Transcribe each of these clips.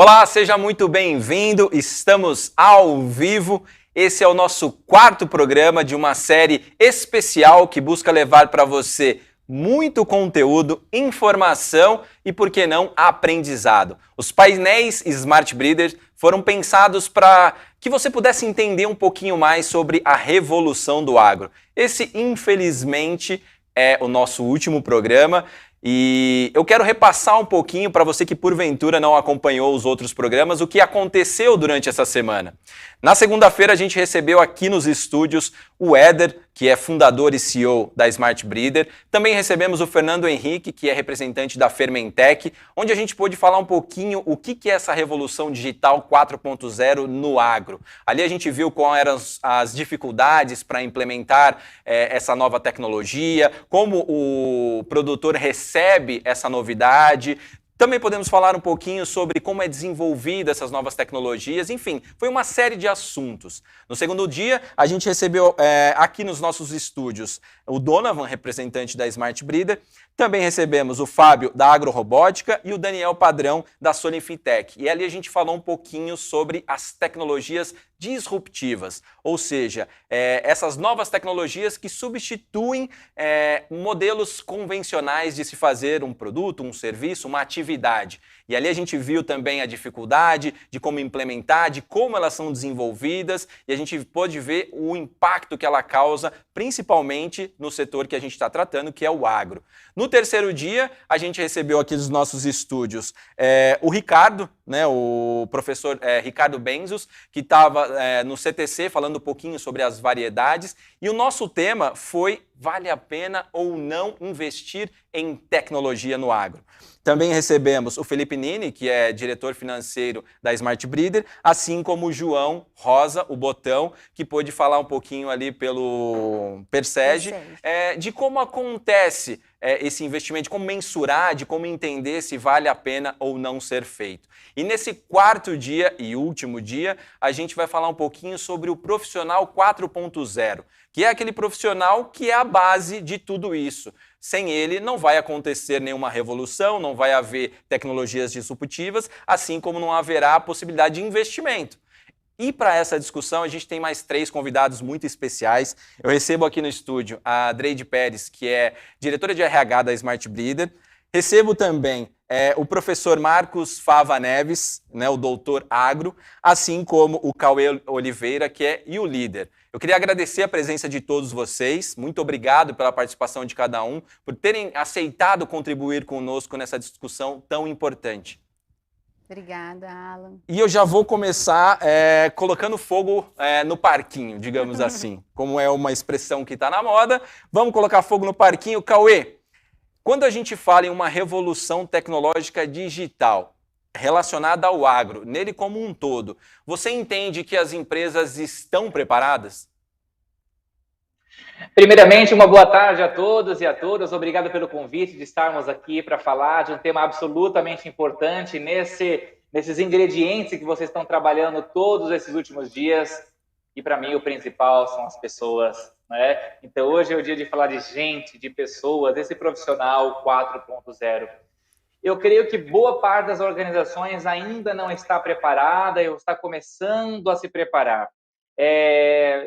Olá, seja muito bem-vindo. Estamos ao vivo. Esse é o nosso quarto programa de uma série especial que busca levar para você muito conteúdo, informação e, por que não, aprendizado. Os painéis Smart Breeder foram pensados para que você pudesse entender um pouquinho mais sobre a revolução do agro. Esse, infelizmente, é o nosso último programa. E eu quero repassar um pouquinho para você que porventura não acompanhou os outros programas, o que aconteceu durante essa semana. Na segunda-feira a gente recebeu aqui nos estúdios o Éder, que é fundador e CEO da Smart Breeder. Também recebemos o Fernando Henrique, que é representante da Fermentec, onde a gente pôde falar um pouquinho o que é essa revolução digital 4.0 no agro. Ali a gente viu quais eram as dificuldades para implementar essa nova tecnologia, como o produtor recebe essa novidade. Também podemos falar um pouquinho sobre como é desenvolvida essas novas tecnologias. Enfim, foi uma série de assuntos. No segundo dia, a gente recebeu aqui nos nossos estúdios o Donovan, representante da Smart Breeder. Também recebemos o Fábio, da Agrorobótica, e o Daniel Padrão, da Solinfitec. E ali a gente falou um pouquinho sobre as tecnologias disruptivas, ou seja, essas novas tecnologias que substituem modelos convencionais de se fazer um produto, um serviço, uma atividade. E ali a gente viu também a dificuldade de como implementar, de como elas são desenvolvidas, e a gente pôde ver o impacto que ela causa, principalmente no setor que a gente está tratando, que é o agro. No terceiro dia, a gente recebeu aqui nos nossos estúdios o Ricardo, né, o professor Ricardo Benzos, que estava no CTC falando um pouquinho sobre as variedades, e o nosso tema foi: vale a pena ou não investir em tecnologia no agro? Também recebemos o Felipe Nini, que é diretor financeiro da Smart Breeder, assim como o João Rosa, o Botão, que pôde falar um pouquinho ali pelo Persege, de como acontece esse investimento, de como mensurar, de como entender se vale a pena ou não ser feito. E nesse quarto dia e último dia, a gente vai falar um pouquinho sobre o profissional 4.0, que é aquele profissional que é a base de tudo isso. Sem ele, não vai acontecer nenhuma revolução, não vai haver tecnologias disruptivas, assim como não haverá a possibilidade de investimento. E para essa discussão, a gente tem mais 3 convidados muito especiais. Eu recebo aqui no estúdio a Dreide Pérez, que é diretora de RH da Smart Breeder. Recebo também o professor Marcos Fava Neves, né, o doutor Agro, assim como o Cauê Oliveira, que é o líder. Eu queria agradecer a presença de todos vocês. Muito obrigado pela participação de cada um, por terem aceitado contribuir conosco nessa discussão tão importante. Obrigada, Alan. E eu já vou começar colocando fogo no parquinho, digamos assim. Como é uma expressão que está na moda, vamos colocar fogo no parquinho. Cauê, quando a gente fala em uma revolução tecnológica digital relacionada ao agro, nele como um todo, você entende que as empresas estão preparadas? Primeiramente, uma boa tarde a todos e a todas. Obrigado pelo convite de estarmos aqui para falar de um tema absolutamente importante nesses ingredientes que vocês estão trabalhando todos esses últimos dias. E para mim o principal são as pessoas, né? Então hoje é o dia de falar de gente, de pessoas, desse profissional 4.0. Eu creio que boa parte das organizações ainda não está preparada, ou está começando a se preparar.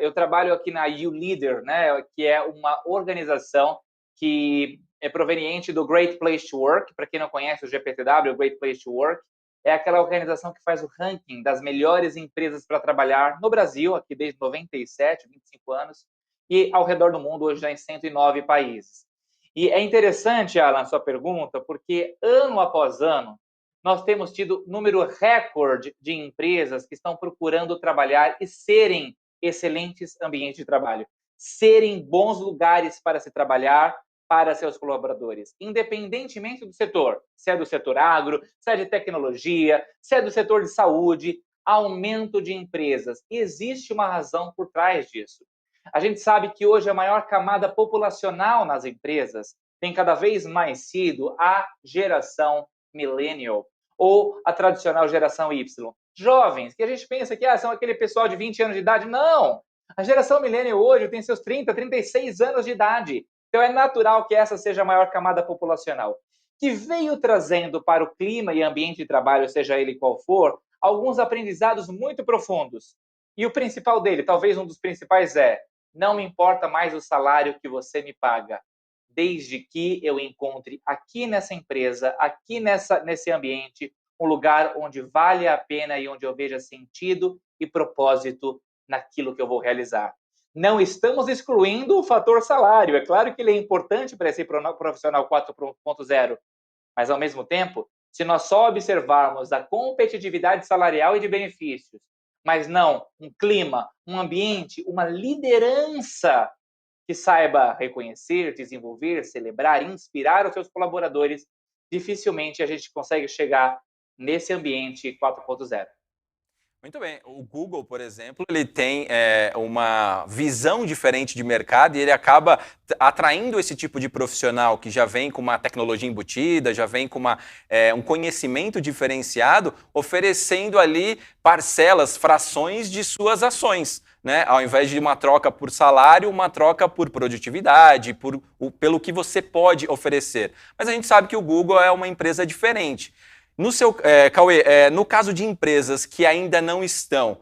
Eu trabalho aqui na YouLeader, né, que é uma organização que é proveniente do Great Place to Work. Para quem não conhece o GPTW, o Great Place to Work, é aquela organização que faz o ranking das melhores empresas para trabalhar no Brasil, aqui desde 97, 25 anos, e ao redor do mundo, hoje já em 109 países. E é interessante, Alan, sua pergunta, porque ano após ano, nós temos tido número recorde de empresas que estão procurando trabalhar e serem excelentes ambientes de trabalho, serem bons lugares para se trabalhar para seus colaboradores, independentemente do setor, se é do setor agro, se é de tecnologia, se é do setor de saúde, aumento de empresas. Existe uma razão por trás disso. A gente sabe que hoje a maior camada populacional nas empresas tem cada vez mais sido a geração millennial, ou a tradicional geração Y. Jovens, que a gente pensa que são aquele pessoal de 20 anos de idade. Não! A geração millennial hoje tem seus 30, 36 anos de idade. Então é natural que essa seja a maior camada populacional, que veio trazendo para o clima e ambiente de trabalho, seja ele qual for, alguns aprendizados muito profundos. E o principal dele, talvez um dos principais não me importa mais o salário que você me paga, desde que eu encontre aqui nessa empresa, aqui nesse ambiente, um lugar onde vale a pena e onde eu veja sentido e propósito naquilo que eu vou realizar. Não estamos excluindo o fator salário. É claro que ele é importante para esse profissional 4.0, mas, ao mesmo tempo, se nós só observarmos a competitividade salarial e de benefícios, mas não um clima, um ambiente, uma liderança que saiba reconhecer, desenvolver, celebrar, inspirar os seus colaboradores, dificilmente a gente consegue chegar nesse ambiente 4.0. Muito bem. O Google, por exemplo, ele tem uma visão diferente de mercado e ele acaba atraindo esse tipo de profissional que já vem com uma tecnologia embutida, já vem com um conhecimento diferenciado, oferecendo ali parcelas, frações de suas ações, né? Ao invés de uma troca por salário, uma troca por produtividade, pelo que você pode oferecer. Mas a gente sabe que o Google é uma empresa diferente. Cauê, no caso de empresas que ainda não estão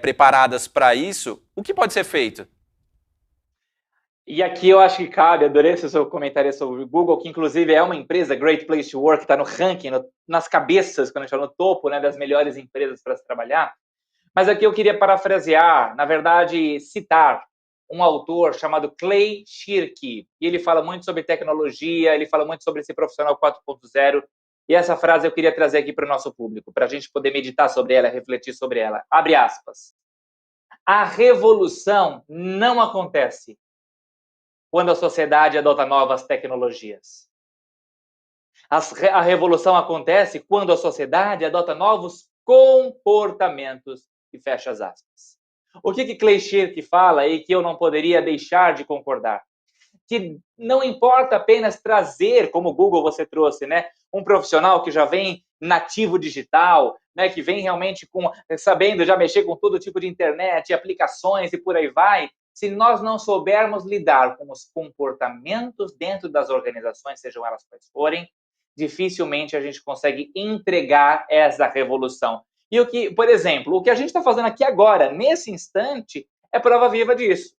preparadas para isso, o que pode ser feito? E aqui eu acho que cabe, adorei o seu comentário sobre o Google, que inclusive é uma empresa, Great Place to Work, está no ranking, nas cabeças, quando a gente fala no topo, né, das melhores empresas para se trabalhar. Mas aqui eu queria parafrasear, na verdade, citar um autor chamado Clay Shirky. E ele fala muito sobre tecnologia, ele fala muito sobre esse profissional 4.0. E essa frase eu queria trazer aqui para o nosso público, para a gente poder meditar sobre ela, refletir sobre ela. Abre aspas. A revolução não acontece quando a sociedade adota novas tecnologias. A revolução acontece quando a sociedade adota novos comportamentos, e fecha as aspas. O que Clay Shirky fala e que eu não poderia deixar de concordar? Que não importa apenas trazer, como o Google você trouxe, né, um profissional que já vem nativo digital, né, que vem realmente sabendo já mexer com todo tipo de internet, aplicações e por aí vai. Se nós não soubermos lidar com os comportamentos dentro das organizações, sejam elas quais forem, dificilmente a gente consegue entregar essa revolução. E por exemplo, o que a gente está fazendo aqui agora, nesse instante, é prova viva disso.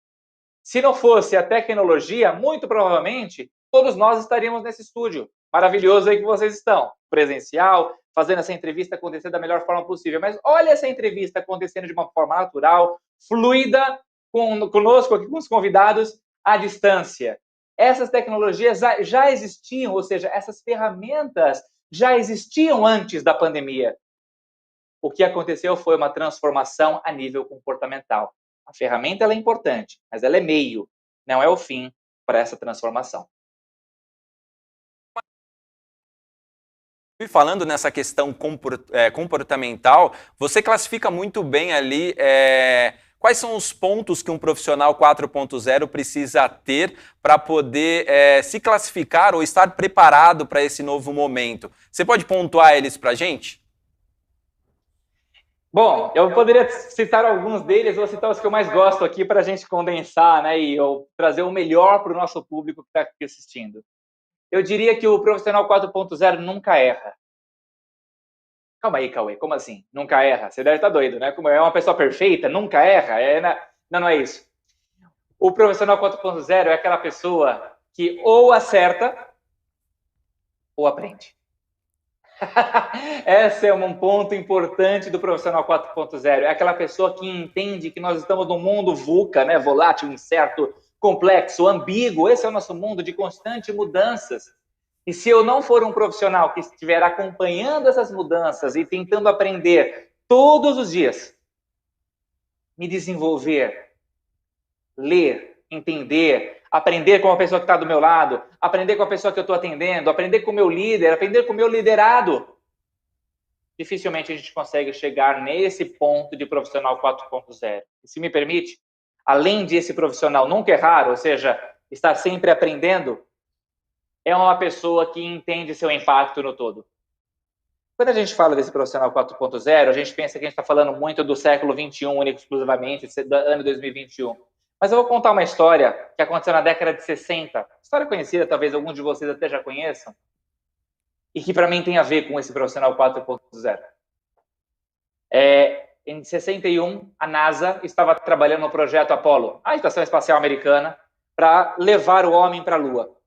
Se não fosse a tecnologia, muito provavelmente, todos nós estaríamos nesse estúdio maravilhoso aí que vocês estão, presencial, fazendo essa entrevista acontecer da melhor forma possível. Mas olha essa entrevista acontecendo de uma forma natural, fluida, conosco aqui, com os convidados, à distância. Essas tecnologias já existiam, ou seja, essas ferramentas já existiam antes da pandemia. O que aconteceu foi uma transformação a nível comportamental. A ferramenta ela é importante, mas ela é meio, não é o fim para essa transformação. E falando nessa questão comportamental, você classifica muito bem ali quais são os pontos que um profissional 4.0 precisa ter para poder se classificar ou estar preparado para esse novo momento. Você pode pontuar eles para a gente? Bom, eu poderia citar alguns deles, vou citar os que eu mais gosto aqui para a gente condensar, né, e trazer o melhor para o nosso público que está aqui assistindo. Eu diria que o profissional 4.0 nunca erra. Calma aí, Cauê, como assim? Nunca erra? Você deve estar doido, né? Como é uma pessoa perfeita, nunca erra? Não é isso. O profissional 4.0 é aquela pessoa que ou acerta ou aprende. Esse é um ponto importante do profissional 4.0. É aquela pessoa que entende que nós estamos num mundo VUCA, né? Volátil, incerto, complexo, ambíguo. Esse é o nosso mundo de constantes mudanças. E se eu não for um profissional que estiver acompanhando essas mudanças e tentando aprender todos os dias, me desenvolver, ler, entender, aprender com a pessoa que está do meu lado, aprender com a pessoa que eu estou atendendo, aprender com o meu líder, aprender com o meu liderado, dificilmente a gente consegue chegar nesse ponto de profissional 4.0. E se me permite, além de esse profissional nunca errar, ou seja, estar sempre aprendendo, é uma pessoa que entende seu impacto no todo. Quando a gente fala desse profissional 4.0, a gente pensa que a gente está falando muito do século XXI, único exclusivamente, do ano 2021. Mas eu vou contar uma história que aconteceu na década de 60. História conhecida, talvez alguns de vocês até já conheçam. e que para mim tem a ver com esse profissional 4.0. Em 61, a NASA estava trabalhando no projeto Apollo, a Estação Espacial Americana, para levar o homem para a Lua.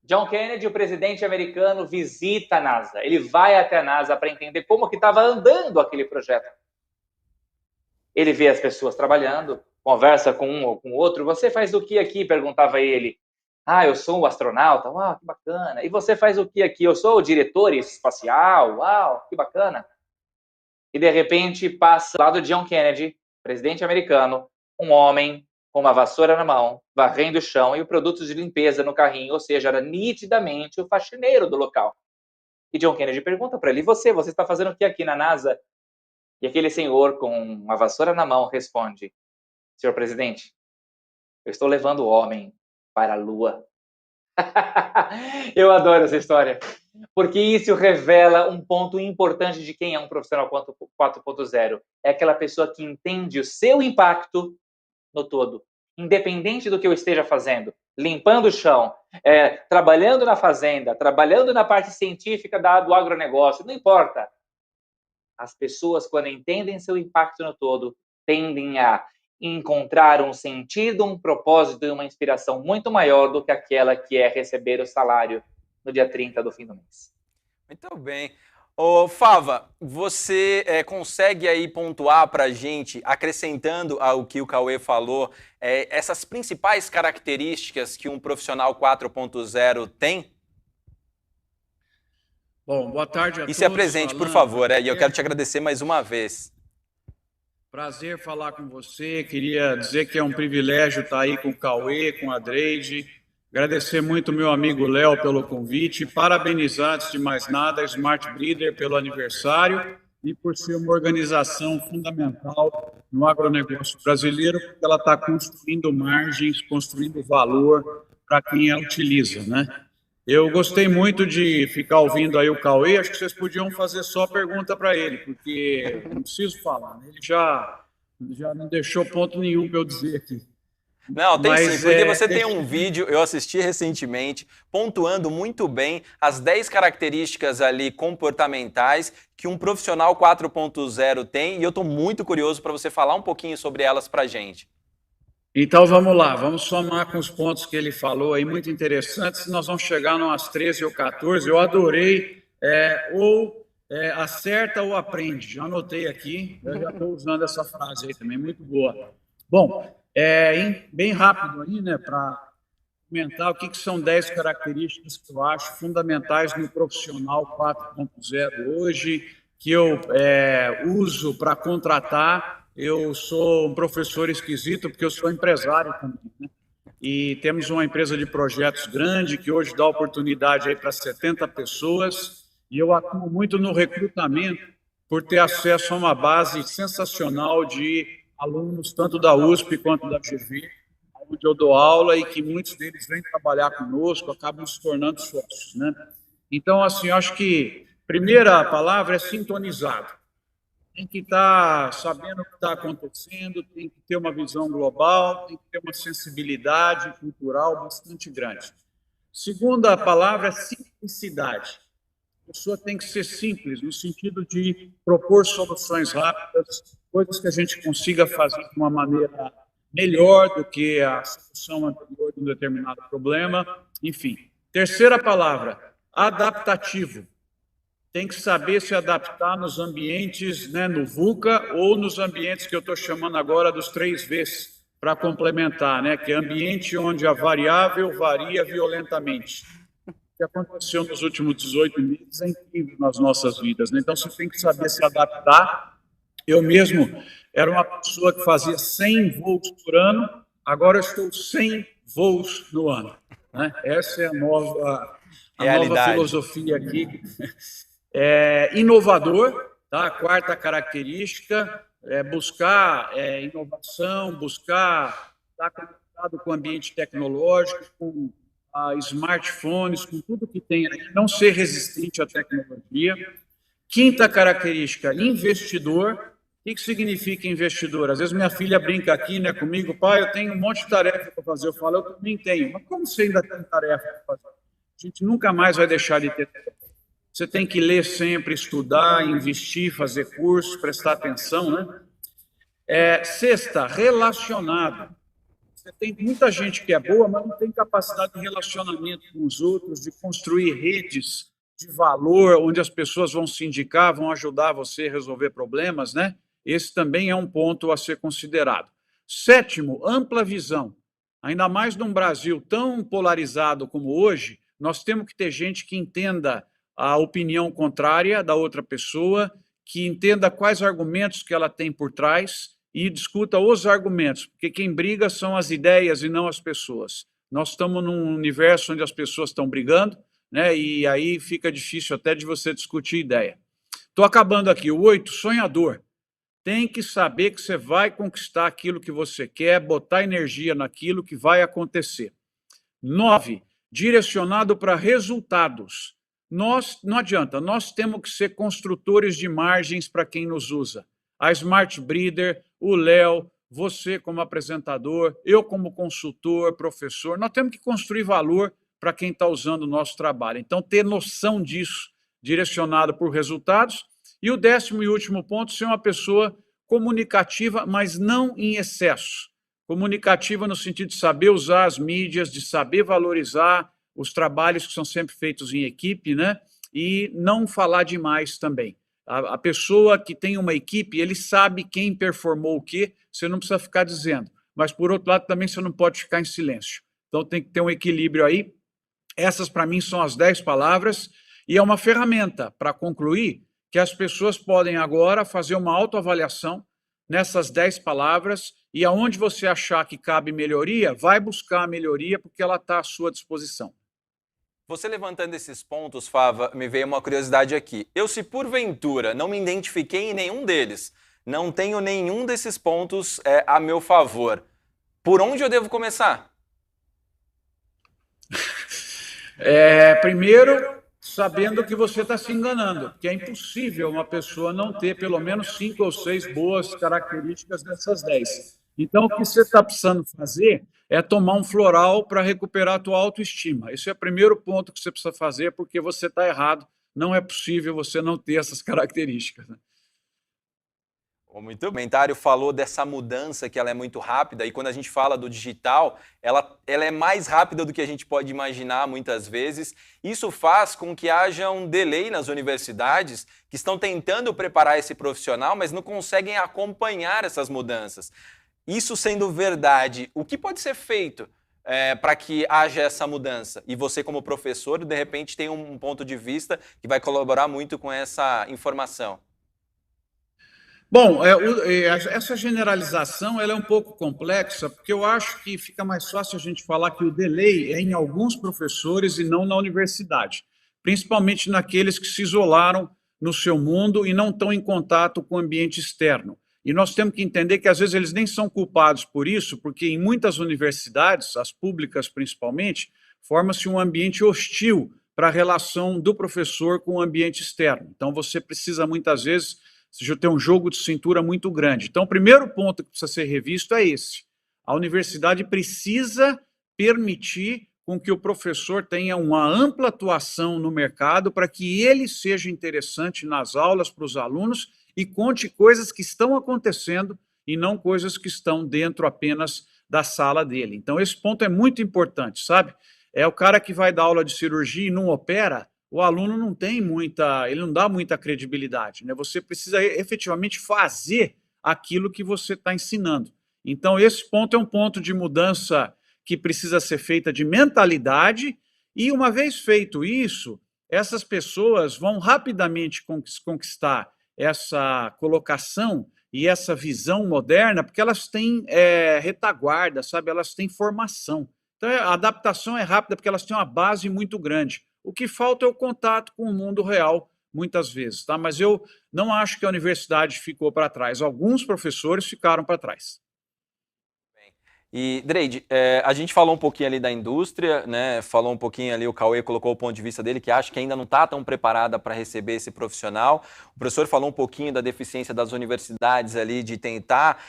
John Kennedy, o presidente americano, visita a NASA. Ele vai até a NASA para entender como que estava andando aquele projeto. Ele vê as pessoas trabalhando, conversa com um ou com o outro. Você faz o que aqui? Perguntava ele. Eu sou um astronauta. Uau, que bacana. E você faz o que aqui? Eu sou o diretor espacial. Uau, que bacana. E, de repente, passa lá do John Kennedy, presidente americano, um homem com uma vassoura na mão, varrendo o chão e o produto de limpeza no carrinho, ou seja, era nitidamente o faxineiro do local. E John Kennedy pergunta para ele, e você está fazendo o que aqui na NASA? E aquele senhor com uma vassoura na mão responde, senhor presidente, eu estou levando o homem para a Lua. Eu adoro essa história, porque isso revela um ponto importante de quem é um profissional 4.0. É aquela pessoa que entende o seu impacto no todo, independente do que eu esteja fazendo, limpando o chão, trabalhando na fazenda, trabalhando na parte científica do agronegócio, não importa. As pessoas, quando entendem seu impacto no todo, tendem a encontrar um sentido, um propósito e uma inspiração muito maior do que aquela que é receber o salário no dia 30 do fim do mês. Muito bem. Ô, Fava, você consegue aí pontuar para a gente, acrescentando ao que o Cauê falou, essas principais características que um profissional 4.0 tem? Bom, boa tarde a todos. E se apresente, por favor, e eu quero te agradecer mais uma vez. Prazer falar com você, queria dizer que é um privilégio estar aí com o Cauê, com a Dreide. Agradecer muito ao meu amigo Léo pelo convite, parabenizar, antes de mais nada, a Smart Breeder pelo aniversário e por ser uma organização fundamental no agronegócio brasileiro, porque ela está construindo margens, construindo valor para quem a utiliza, né? Eu gostei muito de ficar ouvindo aí o Cauê, acho que vocês podiam fazer só pergunta para ele, porque não preciso falar, né? Ele já não deixou ponto nenhum para eu dizer aqui. Não, tem sim, porque você tem um vídeo, eu assisti recentemente, pontuando muito bem as 10 características ali comportamentais que um profissional 4.0 tem, e eu estou muito curioso para você falar um pouquinho sobre elas para a gente. Então vamos lá, vamos somar com os pontos que ele falou aí, muito interessantes, nós vamos chegar umas 13 ou 14, eu adorei, acerta ou aprende, já anotei aqui, eu já estou usando essa frase aí também, muito boa. Bom, bem rápido aí, né, para comentar o que são 10 características que eu acho fundamentais no profissional 4.0 hoje, que eu uso para contratar. Eu sou um professor esquisito porque eu sou empresário também, né? E temos uma empresa de projetos grande que hoje dá oportunidade aí para 70 pessoas e eu atuo muito no recrutamento por ter acesso a uma base sensacional de alunos, tanto da USP quanto da GV, onde eu dou aula e que muitos deles vêm trabalhar conosco, acabam se tornando sócios, né? Então, assim, eu acho que a primeira palavra é sintonizado. Tem que estar sabendo o que está acontecendo, tem que ter uma visão global, tem que ter uma sensibilidade cultural bastante grande. Segunda palavra é simplicidade. A pessoa tem que ser simples, no sentido de propor soluções rápidas, coisas que a gente consiga fazer de uma maneira melhor do que a solução anterior de um determinado problema. Enfim. Terceira palavra, adaptativo. Tem que saber se adaptar nos ambientes, né, no VUCA ou nos ambientes que eu estou chamando agora dos 3 Vs, para complementar, né, que é ambiente onde a variável varia violentamente. O que aconteceu nos últimos 18 meses é incrível nas nossas vidas, né? Então, você tem que saber se adaptar. Eu mesmo era uma pessoa que fazia 100 voos por ano, agora eu estou 100 voos no ano, né? Essa é a nova filosofia aqui. Inovador, tá? A quarta característica é buscar inovação, buscar estar conectado com o ambiente tecnológico, com smartphones, com tudo que tem aí, não ser resistente à tecnologia. Quinta característica, investidor. O que significa investidor? Às vezes minha filha brinca aqui, né, comigo, pai, eu tenho um monte de tarefa para fazer. Eu falo, eu também tenho. Mas como você ainda tem tarefa para fazer? A gente nunca mais vai deixar de ter tarefa. Você tem que ler sempre, estudar, investir, fazer curso, prestar atenção, né? Sexta, relacionado. Você tem muita gente que é boa, mas não tem capacidade de relacionamento com os outros, de construir redes de valor, onde as pessoas vão se indicar, vão ajudar você a resolver problemas, né? Esse também é um ponto a ser considerado. Sétimo, ampla visão. Ainda mais num Brasil tão polarizado como hoje, nós temos que ter gente que entenda a opinião contrária da outra pessoa, que entenda quais argumentos que ela tem por trás e discuta os argumentos, porque quem briga são as ideias e não as pessoas. Nós estamos num universo onde as pessoas estão brigando, né? E aí fica difícil até de você discutir ideia. Estou acabando aqui. O 8, sonhador. Tem que saber que você vai conquistar aquilo que você quer, botar energia naquilo que vai acontecer. 9, direcionado para resultados. Não adianta, nós temos que ser construtores de margens para quem nos usa. A Smart Breeder, o Léo, você como apresentador, eu como consultor, professor, nós temos que construir valor para quem está usando o nosso trabalho. Então, ter noção disso, direcionado por resultados. E o 10º e último ponto, ser uma pessoa comunicativa, mas não em excesso. Comunicativa no sentido de saber usar as mídias, de saber valorizar os trabalhos que são sempre feitos em equipe, né? E não falar demais também. A pessoa que tem uma equipe, ele sabe quem performou o quê, você não precisa ficar dizendo. Mas, por outro lado, também você não pode ficar em silêncio. Então, tem que ter um equilíbrio aí. Essas, para mim, são as 10 palavras. E é uma ferramenta, para concluir, que as pessoas podem agora fazer uma autoavaliação nessas 10 palavras e aonde você achar que cabe melhoria, vai buscar a melhoria porque ela está à sua disposição. Você levantando esses pontos, Fava, me veio uma curiosidade aqui. Eu, se porventura não me identifiquei em nenhum deles, não tenho nenhum desses pontos a meu favor, por onde eu devo começar? Primeiro, sabendo que você está se enganando, porque é impossível uma pessoa não ter pelo menos 5 ou 6 boas características dessas 10. Então, o que você está precisando fazer é tomar um floral para recuperar a tua autoestima. Esse é o primeiro ponto que você precisa fazer, porque você está errado. Não é possível você não ter essas características. Muito bem. O comentário falou dessa mudança que ela é muito rápida e quando a gente fala do digital, ela é mais rápida do que a gente pode imaginar muitas vezes. Isso faz com que haja um delay nas universidades que estão tentando preparar esse profissional, mas não conseguem acompanhar essas mudanças. Isso sendo verdade, o que pode ser feito para que haja essa mudança? E você, como professor, de repente tem um ponto de vista que vai colaborar muito com essa informação. Bom, essa generalização ela é um pouco complexa, porque eu acho que fica mais fácil a gente falar que o delay é em alguns professores e não na universidade, principalmente naqueles que se isolaram no seu mundo e não estão em contato com o ambiente externo. E nós temos que entender que, às vezes, eles nem são culpados por isso, porque em muitas universidades, as públicas principalmente, forma-se um ambiente hostil para a relação do professor com o ambiente externo. Então, você precisa, muitas vezes, ter um jogo de cintura muito grande. Então, o primeiro ponto que precisa ser revisto é esse. A universidade precisa permitir com que o professor tenha uma ampla atuação no mercado para que ele seja interessante nas aulas para os alunos e conte coisas que estão acontecendo e não coisas que estão dentro apenas da sala dele. Então, esse ponto é muito importante, sabe? É o cara que vai dar aula de cirurgia e não opera, o aluno não tem ele não dá muita credibilidade, né? Você precisa efetivamente fazer aquilo que você está ensinando. Então, esse ponto é um ponto de mudança que precisa ser feita de mentalidade, e uma vez feito isso, essas pessoas vão rapidamente conquistar essa colocação e essa visão moderna, porque elas têm retaguarda, sabe? Elas têm formação. Então, a adaptação é rápida porque elas têm uma base muito grande. O que falta é o contato com o mundo real, muitas vezes, tá? Mas eu não acho que a universidade ficou para trás. Alguns professores ficaram para trás. E, Dreide, a gente falou um pouquinho ali da indústria, né? Falou um pouquinho ali, o Cauê colocou o ponto de vista dele, que acha que ainda não está tão preparada para receber esse profissional. O professor falou um pouquinho da deficiência das universidades ali, de tentar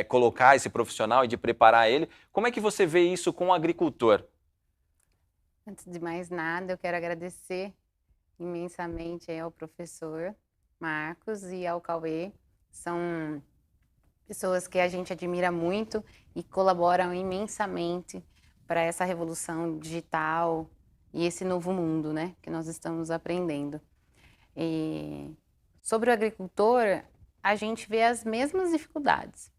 colocar esse profissional e de preparar ele. Como é que você vê isso com o agricultor? Antes de mais nada, eu quero agradecer imensamente ao professor Marcos e ao Cauê. São pessoas que a gente admira muito e colaboram imensamente para essa revolução digital e esse novo mundo, né, que nós estamos aprendendo. E sobre o agricultor, a gente vê as mesmas dificuldades.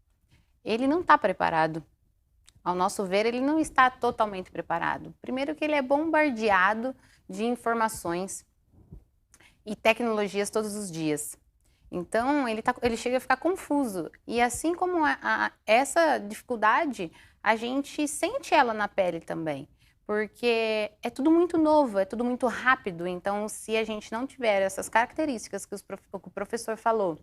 Ele não está preparado. Ao nosso ver, ele não está totalmente preparado. Primeiro que ele é bombardeado de informações e tecnologias todos os dias. Então, ele chega a ficar confuso. E assim como essa dificuldade, a gente sente ela na pele também. Porque é tudo muito novo, é tudo muito rápido. Então, se a gente não tiver essas características que o professor falou,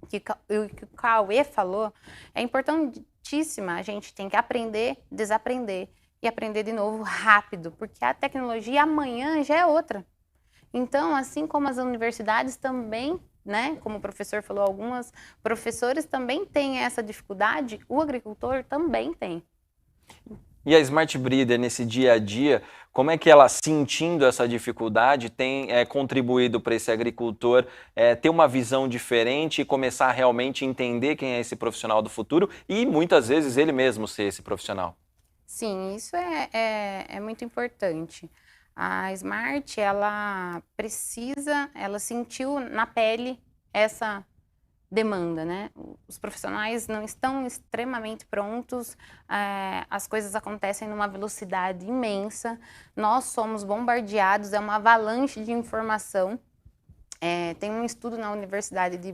que o Cauê falou, é importantíssima. A gente tem que aprender, desaprender e aprender de novo rápido, porque a tecnologia amanhã já é outra. Então, assim como as universidades também, né, como o professor falou, alguns professores também têm essa dificuldade, o agricultor também tem. E a Smart Breeder, nesse dia a dia, como é que ela, sentindo essa dificuldade, tem contribuído para esse agricultor ter uma visão diferente e começar a realmente entender quem é esse profissional do futuro e, muitas vezes, ele mesmo ser esse profissional? Sim, isso é muito importante. A Smart, ela sentiu na pele essa demanda, né? Os profissionais não estão extremamente prontos, as coisas acontecem numa velocidade imensa, nós somos bombardeados, é uma avalanche de informação. Tem um estudo na Universidade de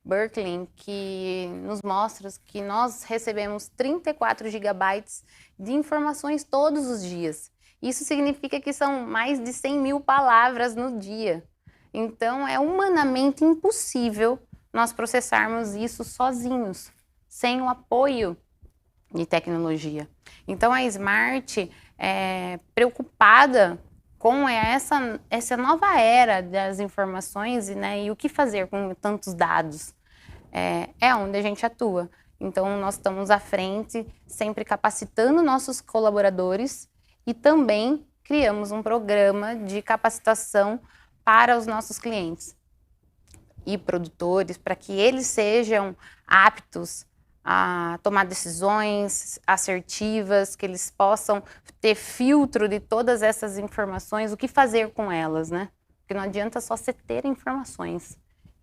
Berkeley que nos mostra que nós recebemos 34 gigabytes de informações todos os dias. Isso significa que são mais de 100 mil palavras no dia. Então, é humanamente impossível nós processarmos isso sozinhos, sem o apoio de tecnologia. Então, a Smart é preocupada com essa nova era das informações, né, e o que fazer com tantos dados. É onde a gente atua. Então, nós estamos à frente, sempre capacitando nossos colaboradores e também criamos um programa de capacitação para os nossos clientes e produtores, para que eles sejam aptos a tomar decisões assertivas, que eles possam ter filtro de todas essas informações, o que fazer com elas, né? Porque não adianta só você ter informações.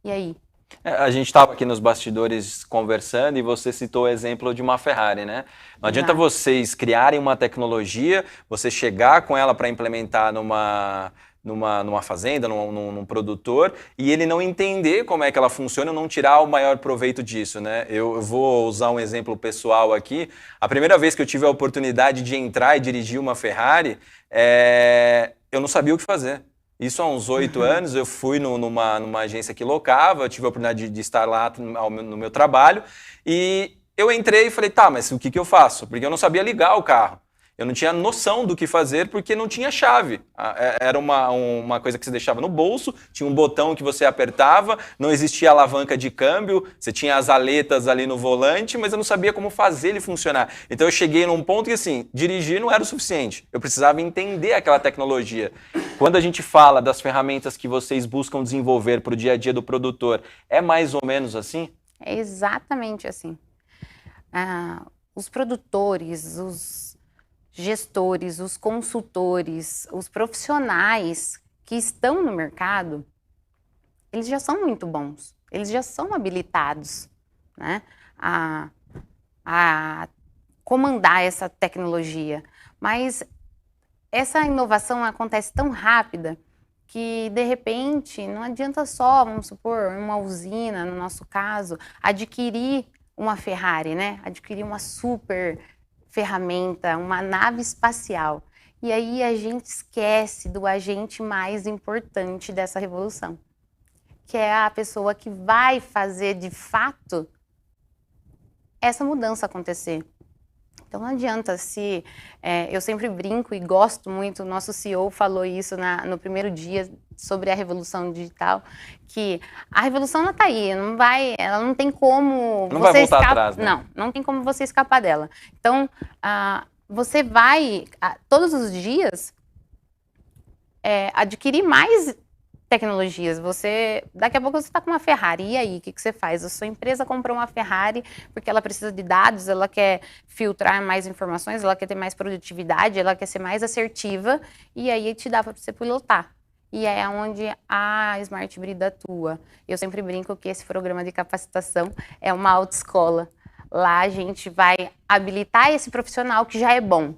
E aí? A gente estava aqui nos bastidores conversando e você citou o exemplo de uma Ferrari, né? Não adianta vocês criarem uma tecnologia, você chegar com ela para implementar numa fazenda, num produtor, e ele não entender como é que ela funciona, não tirar o maior proveito disso, né? Eu vou usar um exemplo pessoal aqui. A primeira vez que eu tive a oportunidade de entrar e dirigir uma Ferrari, eu não sabia o que fazer. Isso há uns 8 anos, eu fui numa agência que locava, eu tive a oportunidade de estar lá no meu trabalho, e eu entrei e falei, tá, mas o que eu faço? Porque eu não sabia ligar o carro. Eu não tinha noção do que fazer porque não tinha chave. Era uma coisa que você deixava no bolso, tinha um botão que você apertava, não existia alavanca de câmbio, você tinha as aletas ali no volante, mas eu não sabia como fazer ele funcionar. Então eu cheguei num ponto que, assim, dirigir não era o suficiente. Eu precisava entender aquela tecnologia. Quando a gente fala das ferramentas que vocês buscam desenvolver para o dia a dia do produtor, é mais ou menos assim? É exatamente assim. Os produtores, os gestores, os consultores, os profissionais que estão no mercado, eles já são muito bons, eles já são habilitados, né, a comandar essa tecnologia. Mas essa inovação acontece tão rápida que, de repente, não adianta só, vamos supor, uma usina, no nosso caso, adquirir uma Ferrari, né, adquirir uma super ferramenta, uma nave espacial. E aí a gente esquece do agente mais importante dessa revolução, que é a pessoa que vai fazer de fato essa mudança acontecer. Então não adianta se... eu sempre brinco e gosto muito, o nosso CEO falou isso no primeiro dia sobre a revolução digital, que a revolução ela está aí, ela não tem como... Não vai voltar atrás, né? Não tem como você escapar dela. Então, você vai, todos os dias, adquirir mais tecnologias. Daqui a pouco você está com uma Ferrari, e aí, o que você faz? A sua empresa comprou uma Ferrari porque ela precisa de dados, ela quer filtrar mais informações, ela quer ter mais produtividade, ela quer ser mais assertiva, e aí te dá para você pilotar. E é onde a Smart Brida atua. Eu sempre brinco que esse programa de capacitação é uma autoescola. Lá a gente vai habilitar esse profissional que já é bom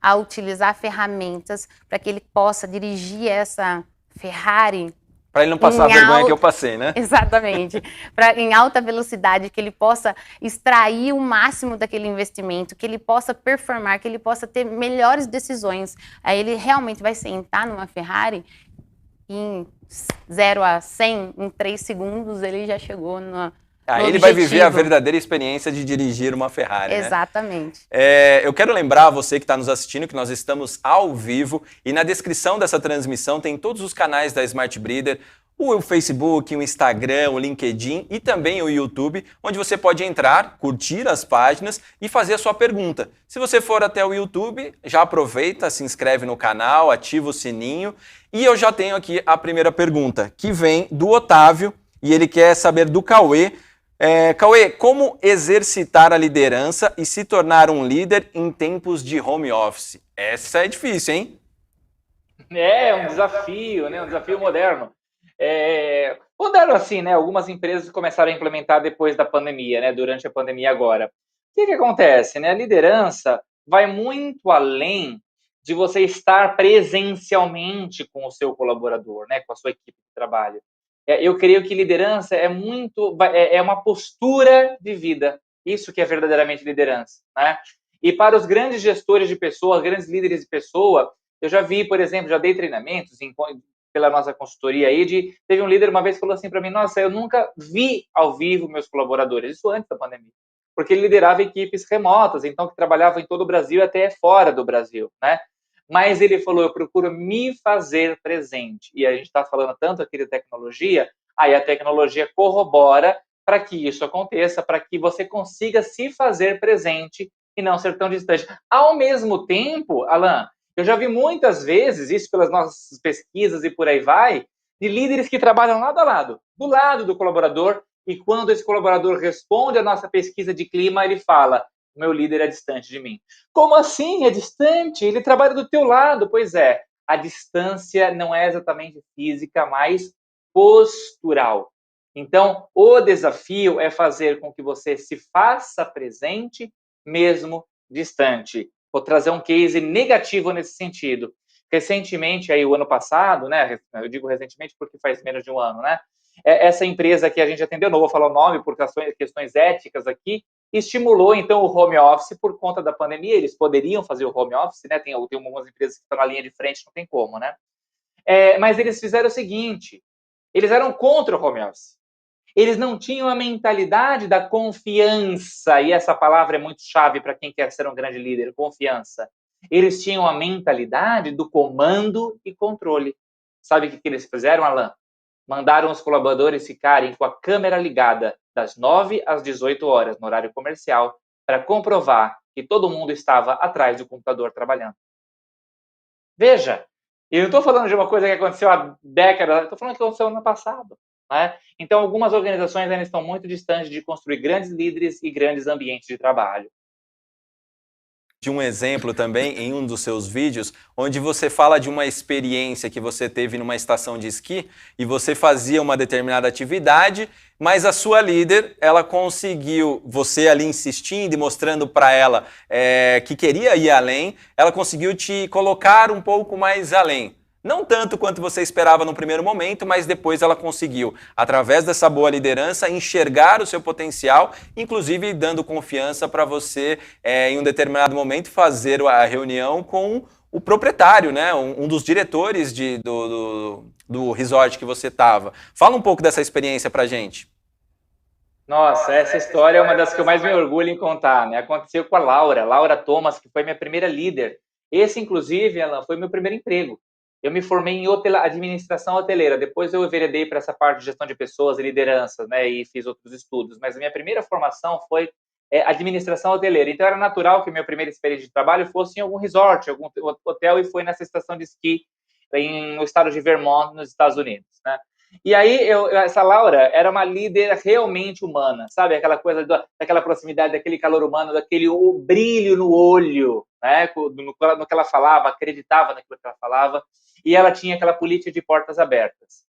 a utilizar ferramentas para que ele possa dirigir essa Ferrari. Para ele não passar a vergonha que eu passei, né? Exatamente. Em alta velocidade, que ele possa extrair o máximo daquele investimento, que ele possa performar, que ele possa ter melhores decisões. Aí ele realmente vai sentar numa Ferrari em 0 a 100, em 3 segundos, ele já chegou no Aí ele vai viver a verdadeira experiência de dirigir uma Ferrari, Exatamente. né? Eu quero lembrar a você que está nos assistindo que nós estamos ao vivo e na descrição dessa transmissão tem todos os canais da Smart Breeder, o Facebook, o Instagram, o LinkedIn e também o YouTube, onde você pode entrar, curtir as páginas e fazer a sua pergunta. Se você for até o YouTube, já aproveita, se inscreve no canal, ativa o sininho. E eu já tenho aqui a primeira pergunta, que vem do Otávio e ele quer saber do Cauê. Cauê, como exercitar a liderança e se tornar um líder em tempos de home office? Essa é difícil, hein? É um desafio, né? Um desafio moderno. Moderno assim, né? Algumas empresas começaram a implementar depois da pandemia, né? Durante a pandemia agora. O que acontece, né? A liderança vai muito além de você estar presencialmente com o seu colaborador, né? Com a sua equipe de trabalho. Eu creio que liderança é uma postura de vida. Isso que é verdadeiramente liderança, né? E para os grandes gestores de pessoas, grandes líderes de pessoa, eu já vi, por exemplo, já dei treinamentos pela nossa consultoria aí, teve um líder uma vez que falou assim para mim, nossa, eu nunca vi ao vivo meus colaboradores, isso antes da pandemia, porque ele liderava equipes remotas, então que trabalhavam em todo o Brasil e até fora do Brasil, né? Mas ele falou, eu procuro me fazer presente. E a gente está falando tanto aqui de tecnologia, aí a tecnologia corrobora para que isso aconteça, para que você consiga se fazer presente e não ser tão distante. Ao mesmo tempo, Alan, eu já vi muitas vezes, isso pelas nossas pesquisas e por aí vai, de líderes que trabalham lado a lado, do lado do colaborador, e quando esse colaborador responde à nossa pesquisa de clima, ele fala, o meu líder é distante de mim. Como assim é distante? Ele trabalha do teu lado. Pois é, a distância não é exatamente física, mas postural. Então, o desafio é fazer com que você se faça presente, mesmo distante. Vou trazer um case negativo nesse sentido. Recentemente, aí o ano passado, né? Eu digo recentemente porque faz menos de um ano, né? Essa empresa que a gente atendeu, não vou falar o nome por questões éticas aqui, estimulou, então, o home office por conta da pandemia. Eles poderiam fazer o home office, né? Tem algumas empresas que estão na linha de frente, não tem como, né? Mas eles fizeram o seguinte, eles eram contra o home office. Eles não tinham a mentalidade da confiança, e essa palavra é muito chave para quem quer ser um grande líder, confiança. Eles tinham a mentalidade do comando e controle. Sabe o que eles fizeram, Alan? Mandaram os colaboradores ficarem com a câmera ligada das 9 às 18 horas, no horário comercial, para comprovar que todo mundo estava atrás do computador trabalhando. Veja, eu não estou falando de uma coisa que aconteceu há décadas, estou falando que aconteceu no ano passado. Né? Então, algumas organizações ainda estão muito distantes de construir grandes líderes e grandes ambientes de trabalho. De um exemplo também em um dos seus vídeos, onde você fala de uma experiência que você teve numa estação de esqui e você fazia uma determinada atividade, mas a sua líder, ela conseguiu, você ali insistindo e mostrando para ela que queria ir além, ela conseguiu te colocar um pouco mais além. Não tanto quanto você esperava no primeiro momento, mas depois ela conseguiu, através dessa boa liderança, enxergar o seu potencial, inclusive dando confiança para você, em um determinado momento, fazer a reunião com o proprietário, né? Um dos diretores do resort que você estava. Fala um pouco dessa experiência para a gente. Nossa, essa história é uma das que eu mais me orgulho em contar, né? Aconteceu com a Laura Thomas, que foi minha primeira líder. Esse, inclusive, Alan, foi meu primeiro emprego. Eu me formei em administração hoteleira, depois eu enveredei para essa parte de gestão de pessoas e liderança, né, e fiz outros estudos, mas a minha primeira formação foi administração hoteleira, então era natural que minha primeira experiência de trabalho fosse em algum resort, algum hotel, e foi nessa estação de esqui. no estado de Vermont, nos Estados Unidos, né? E aí, essa Laura era uma líder realmente humana, sabe? Aquela coisa daquela proximidade, daquele calor humano, daquele brilho no olho, né? No que ela falava, acreditava naquilo que ela falava, e ela tinha aquela política de portas abertas.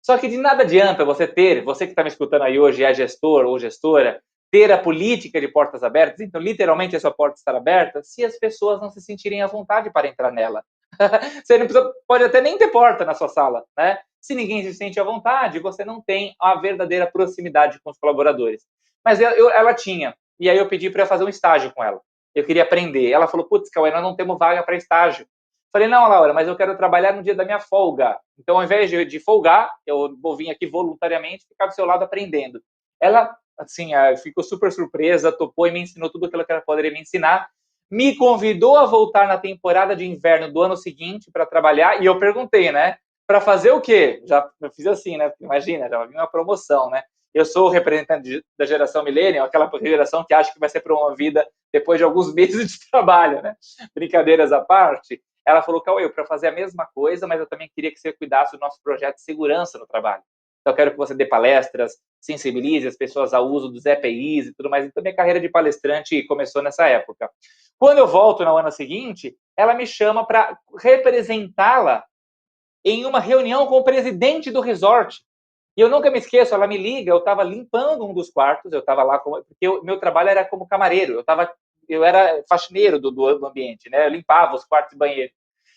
Só que de nada adianta você que está me escutando aí hoje, é gestor ou gestora, ter a política de portas abertas, então literalmente a sua porta estar aberta, se as pessoas não se sentirem à vontade para entrar nela. Você não precisa, pode até nem ter porta na sua sala, né? Se ninguém se sente à vontade, você não tem a verdadeira proximidade com os colaboradores. Mas ela tinha, e aí eu pedi para fazer um estágio com ela. Eu queria aprender. Ela falou, putz, Cauê, nós não temos vaga para estágio. Falei, não, Laura, mas eu quero trabalhar no dia da minha folga. Então, ao invés de folgar, eu vou vir aqui voluntariamente ficar do seu lado aprendendo. Ela, assim, ficou super surpresa, topou e me ensinou tudo aquilo que ela poderia me ensinar. Me convidou a voltar na temporada de inverno do ano seguinte para trabalhar, e eu perguntei, né? Para fazer o quê? Eu fiz assim, né? Imagina, já vi uma promoção, né? Eu sou o representante da geração millennial, aquela geração que acha que vai ser promovida depois de alguns meses de trabalho, né? Brincadeiras à parte. Ela falou, Cauê, para fazer a mesma coisa, mas eu também queria que você cuidasse do nosso projeto de segurança no trabalho. Então, eu quero que você dê palestras, sensibilize as pessoas ao uso dos EPIs e tudo mais. Então, minha carreira de palestrante começou nessa época. Quando eu volto no ano seguinte, ela me chama para representá-la em uma reunião com o presidente do resort. E eu nunca me esqueço, ela me liga, eu estava limpando um dos quartos, eu estava lá, porque meu trabalho era como camareiro, eu era faxineiro do ambiente, né? Eu limpava os quartos e banheiro.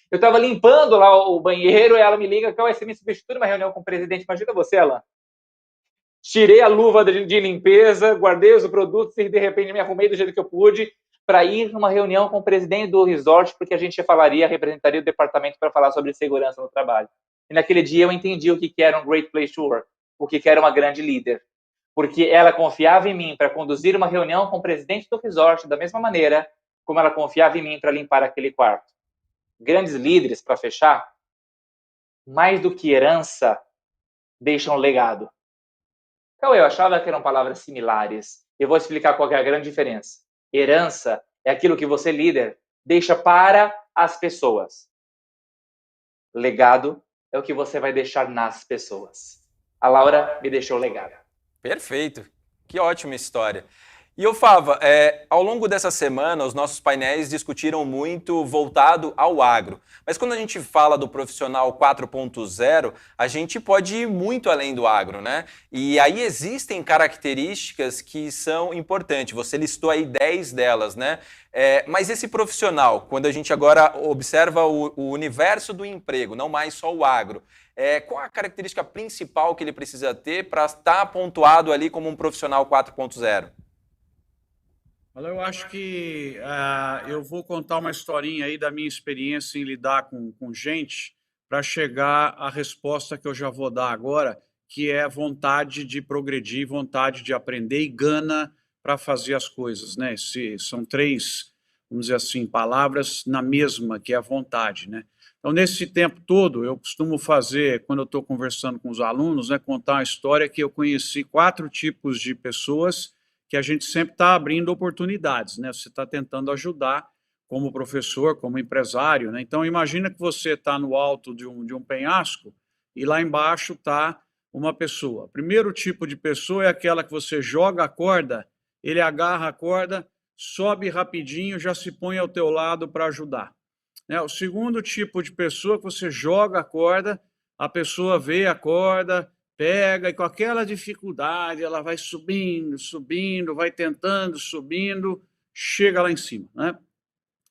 Eu estava limpando lá o banheiro e ela me liga, Cauê, você me substitui numa reunião com o presidente. Imagina você, Alan. Tirei a luva de limpeza, guardei os produtos e de repente me arrumei do jeito que eu pude para ir numa reunião com o presidente do resort, porque a gente representaria o departamento para falar sobre segurança no trabalho. E naquele dia eu entendi o que era um great place to work, o que era uma grande líder. Porque ela confiava em mim para conduzir uma reunião com o presidente do resort da mesma maneira como ela confiava em mim para limpar aquele quarto. Grandes líderes, para fechar, mais do que herança, deixam legado. Então, eu achava que eram palavras similares. Eu vou explicar qual é a grande diferença. Herança é aquilo que você, líder, deixa para as pessoas. Legado é o que você vai deixar nas pessoas. A Laura me deixou legado. Perfeito. Que ótima história. E, Fava, ao longo dessa semana, os nossos painéis discutiram muito voltado ao agro. Mas quando a gente fala do profissional 4.0, a gente pode ir muito além do agro, né? E aí existem características que são importantes. Você listou aí 10 delas, né? Mas esse profissional, quando a gente agora observa o universo do emprego, não mais só o agro, qual a característica principal que ele precisa ter para estar pontuado ali como um profissional 4.0? Eu acho que eu vou contar uma historinha aí da minha experiência em lidar com gente para chegar à resposta que eu já vou dar agora, que é vontade de progredir, vontade de aprender e gana para fazer as coisas, né? São 3, vamos dizer assim, palavras na mesma, que é a vontade, né? Então, nesse tempo todo, eu costumo fazer, quando eu estou conversando com os alunos, né, contar uma história que eu conheci 4 tipos de pessoas que a gente sempre está abrindo oportunidades, né? Você está tentando ajudar como professor, como empresário, né? Então, imagina que você está no alto de um penhasco e lá embaixo está uma pessoa. O primeiro tipo de pessoa é aquela que você joga a corda, ele agarra a corda, sobe rapidinho, já se põe ao teu lado para ajudar. Né? O segundo tipo de pessoa que você joga a corda, a pessoa vê a corda, pega e com aquela dificuldade ela vai subindo, subindo, vai tentando, subindo, chega lá em cima, né?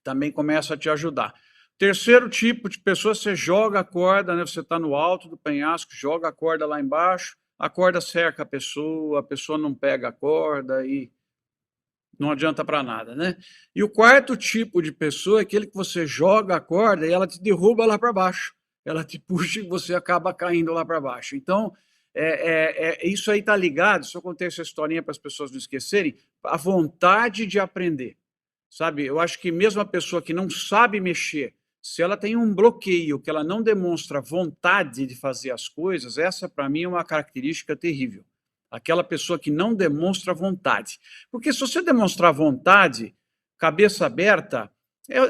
Também começa a te ajudar. Terceiro tipo de pessoa, você joga a corda, né? Você está no alto do penhasco, joga a corda lá embaixo, a corda cerca a pessoa não pega a corda e não adianta para nada, né? E o quarto tipo de pessoa é aquele que você joga a corda e ela te derruba lá para baixo. Ela te puxa e você acaba caindo lá para baixo. Então, isso aí está ligado, se eu contei essa historinha para as pessoas não esquecerem, a vontade de aprender. Sabe, eu acho que mesmo a pessoa que não sabe mexer, se ela tem um bloqueio, que ela não demonstra vontade de fazer as coisas, essa para mim é uma característica terrível. Aquela pessoa que não demonstra vontade. Porque se você demonstrar vontade, cabeça aberta,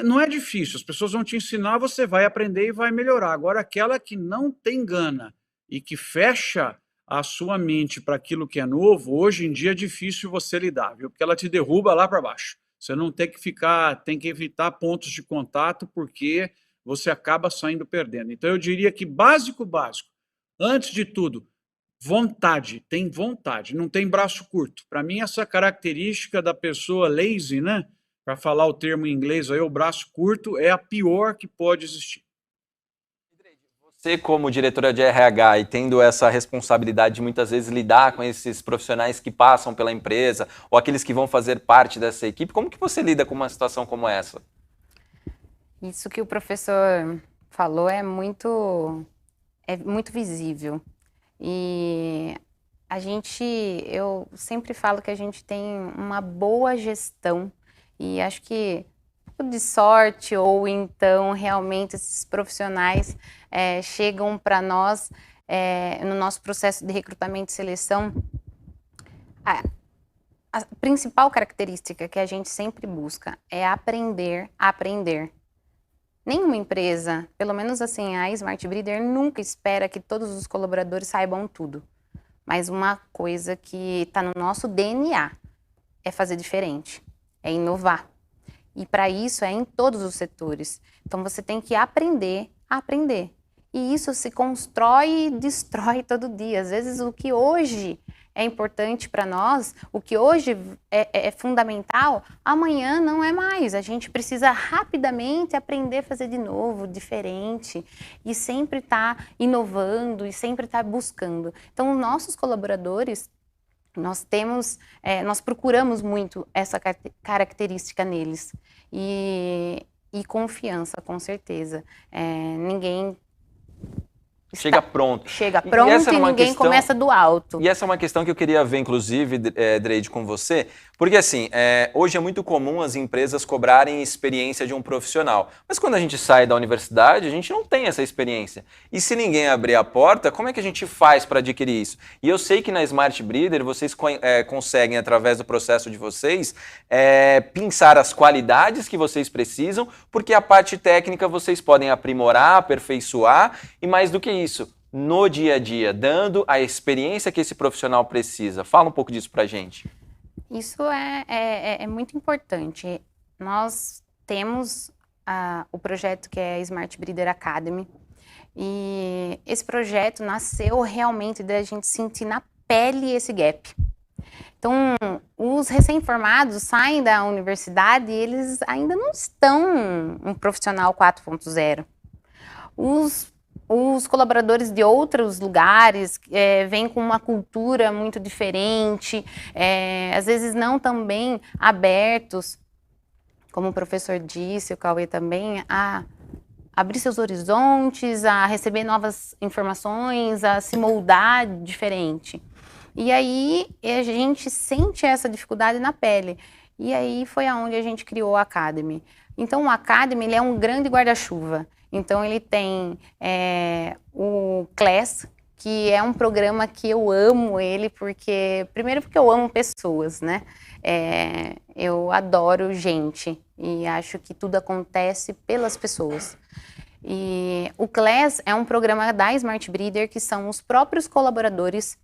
Não é difícil, as pessoas vão te ensinar, você vai aprender e vai melhorar. Agora, aquela que não tem gana e que fecha a sua mente para aquilo que é novo, hoje em dia é difícil você lidar, viu? Porque ela te derruba lá para baixo. Você não tem que ficar, tem que evitar pontos de contato, porque você acaba saindo perdendo. Então, eu diria que básico, antes de tudo, vontade, tem vontade, não tem braço curto. Para mim, essa característica da pessoa lazy, né? Para falar o termo em inglês aí, o braço curto, é a pior que pode existir. Você, como diretora de RH e tendo essa responsabilidade de muitas vezes lidar com esses profissionais que passam pela empresa ou aqueles que vão fazer parte dessa equipe, como que você lida com uma situação como essa? Isso que o professor falou é muito visível. E eu sempre falo que a gente tem uma boa gestão e acho que de sorte ou então realmente esses profissionais chegam para nós no nosso processo de recrutamento e seleção. A principal característica que a gente sempre busca é aprender a aprender. Nenhuma empresa, pelo menos assim, a Smart Breeder nunca espera que todos os colaboradores saibam tudo. Mas uma coisa que está no nosso DNA é fazer diferente, é inovar. E para isso é em todos os setores. Então você tem que aprender a aprender. E isso se constrói e destrói todo dia. Às vezes o que hoje é importante para nós, o que hoje é fundamental, amanhã não é mais. A gente precisa rapidamente aprender a fazer de novo, diferente, e sempre estar inovando e sempre estar buscando. Então, nossos colaboradores, nós procuramos muito essa característica neles. E confiança, com certeza. Ninguém chega pronto. Chega pronto e ninguém começa do alto. E essa é uma questão que eu queria ver, inclusive, Dreide, com você, porque assim, hoje é muito comum as empresas cobrarem experiência de um profissional, mas quando a gente sai da universidade, a gente não tem essa experiência. E se ninguém abrir a porta, como é que a gente faz para adquirir isso? E eu sei que na Smart Breeder vocês conseguem, através do processo de vocês, pensar as qualidades que vocês precisam, porque a parte técnica vocês podem aprimorar, aperfeiçoar, e mais do que isso, no dia a dia, dando a experiência que esse profissional precisa. Fala um pouco disso pra gente. Isso é muito importante. Nós temos o projeto que é a Smart Breeder Academy, e esse projeto nasceu realmente da gente sentir na pele esse gap. Então, os recém-formados saem da universidade e eles ainda não estão um profissional 4.0. Os colaboradores de outros lugares vêm com uma cultura muito diferente, às vezes não tão bem abertos, como o professor disse, o Cauê também, a abrir seus horizontes, a receber novas informações, a se moldar diferente. E aí a gente sente essa dificuldade na pele. E aí foi aonde a gente criou a Academy. Então o Academy ele é um grande guarda-chuva. Então ele tem o Class, que é um programa que eu amo ele, primeiro porque eu amo pessoas, né? Eu adoro gente e acho que tudo acontece pelas pessoas. E o Class é um programa da Smart Breeder que são os próprios colaboradores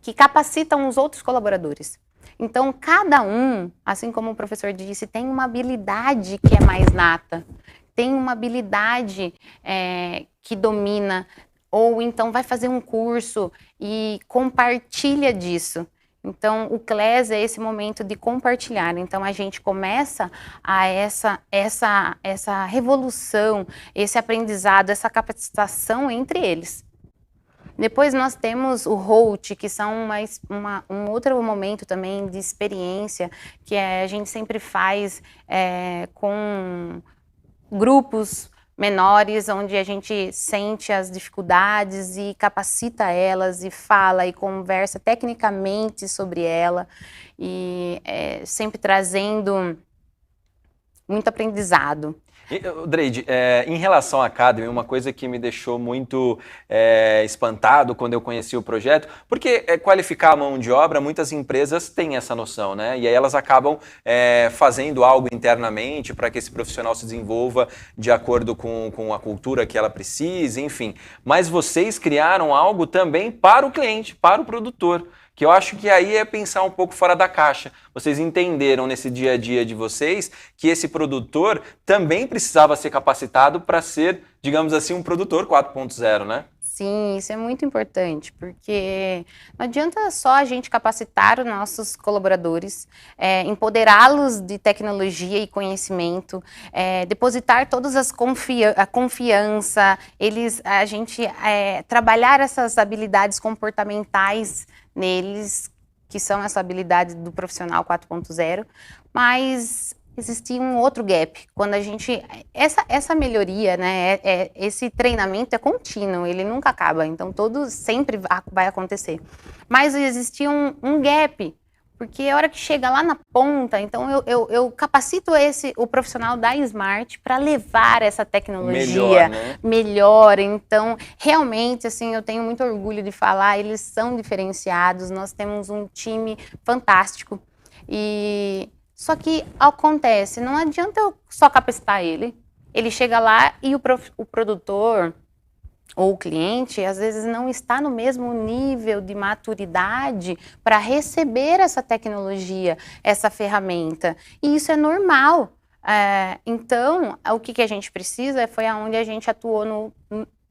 que capacitam os outros colaboradores. Então, cada um, assim como o professor disse, tem uma habilidade que é mais nata, tem uma habilidade que domina, ou então vai fazer um curso e compartilha disso. Então, o CLES é esse momento de compartilhar. Então, a gente começa a essa revolução, esse aprendizado, essa capacitação entre eles. Depois nós temos o HOLT, que são um outro momento também de experiência, que a gente sempre faz com grupos menores, onde a gente sente as dificuldades e capacita elas e fala e conversa tecnicamente sobre ela, e sempre trazendo muito aprendizado. Dreide, em relação à Academy, uma coisa que me deixou muito espantado quando eu conheci o projeto, porque qualificar a mão de obra, muitas empresas têm essa noção, né? E aí elas acabam fazendo algo internamente para que esse profissional se desenvolva de acordo com a cultura que ela precisa, enfim. Mas vocês criaram algo também para o cliente, para o produtor, que eu acho que aí é pensar um pouco fora da caixa. Vocês entenderam nesse dia a dia de vocês que esse produtor também precisava ser capacitado para ser, digamos assim, um produtor 4.0, né? Sim, isso é muito importante, porque não adianta só a gente capacitar os nossos colaboradores, empoderá-los de tecnologia e conhecimento, depositar todas a confiança, a gente trabalhar essas habilidades comportamentais neles, que são essa habilidade do profissional 4.0, mas existia um outro gap, quando a gente, essa melhoria, né, esse treinamento é contínuo, ele nunca acaba, então sempre vai acontecer, mas existia um gap, porque a hora que chega lá na ponta, então eu capacito o profissional da Smart para levar essa tecnologia melhor, então realmente assim, eu tenho muito orgulho de falar, eles são diferenciados, nós temos um time fantástico, só que acontece, não adianta eu só capacitar ele chega lá e o produtor ou o cliente, às vezes não está no mesmo nível de maturidade para receber essa tecnologia, essa ferramenta. E isso é normal. Então, o que a gente precisa foi aonde a gente atuou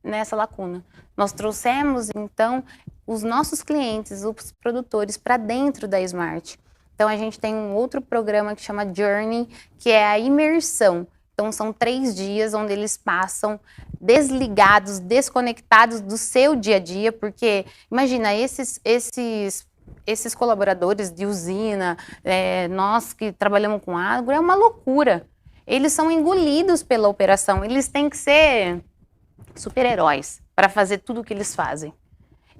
nessa lacuna. Nós trouxemos, então, os nossos clientes, os produtores, para dentro da Smart. Então, a gente tem um outro programa que chama Journey, que é a imersão. Então, são 3 dias onde eles passam desligados, desconectados do seu dia a dia, porque, imagina, esses colaboradores de usina, nós que trabalhamos com agro, é uma loucura. Eles são engolidos pela operação, eles têm que ser super-heróis para fazer tudo o que eles fazem.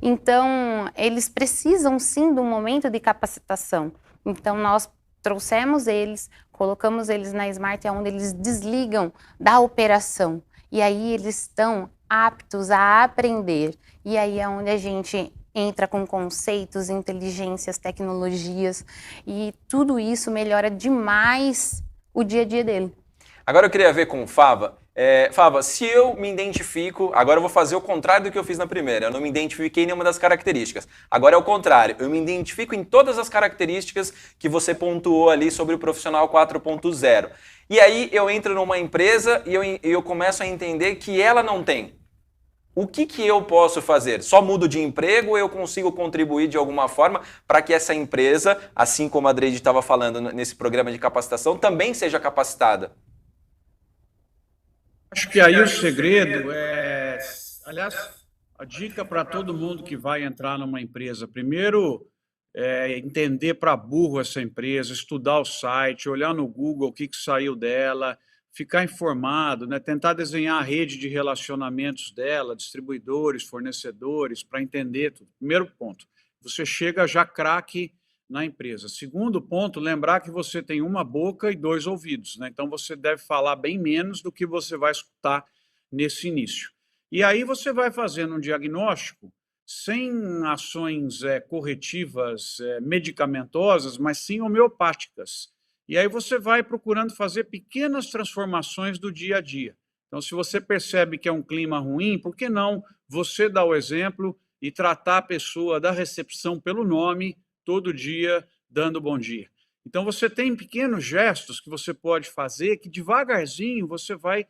Então, eles precisam, sim, de um momento de capacitação. Então, nós trouxemos eles, colocamos eles na Smart, onde eles desligam da operação. E aí eles estão aptos a aprender. E aí é onde a gente entra com conceitos, inteligências, tecnologias. E tudo isso melhora demais o dia a dia dele. Agora eu queria ver com o Fava. Fava, se eu me identifico, agora eu vou fazer o contrário do que eu fiz na primeira, eu não me identifiquei em nenhuma das características. Agora é o contrário, eu me identifico em todas as características que você pontuou ali sobre o profissional 4.0. E aí eu entro numa empresa e eu começo a entender que ela não tem. O que eu posso fazer? Só mudo de emprego ou eu consigo contribuir de alguma forma para que essa empresa, assim como a Dreide estava falando nesse programa de capacitação, também seja capacitada? Acho que aí o segredo aliás, a dica para todo mundo que vai entrar numa empresa, primeiro, entender para burro essa empresa, estudar o site, olhar no Google o que saiu dela, ficar informado, né? Tentar desenhar a rede de relacionamentos dela, distribuidores, fornecedores, para entender tudo. Primeiro ponto, você chega já craque na empresa. Segundo ponto, lembrar que você tem uma boca e 2 ouvidos, né? Então você deve falar bem menos do que você vai escutar nesse início. E aí você vai fazendo um diagnóstico sem ações corretivas medicamentosas, mas sim homeopáticas. E aí você vai procurando fazer pequenas transformações do dia a dia. Então, se você percebe que é um clima ruim, por que não você dar o exemplo e tratar a pessoa da recepção pelo nome todo dia, dando bom dia? Então, você tem pequenos gestos que você pode fazer que devagarzinho você vai,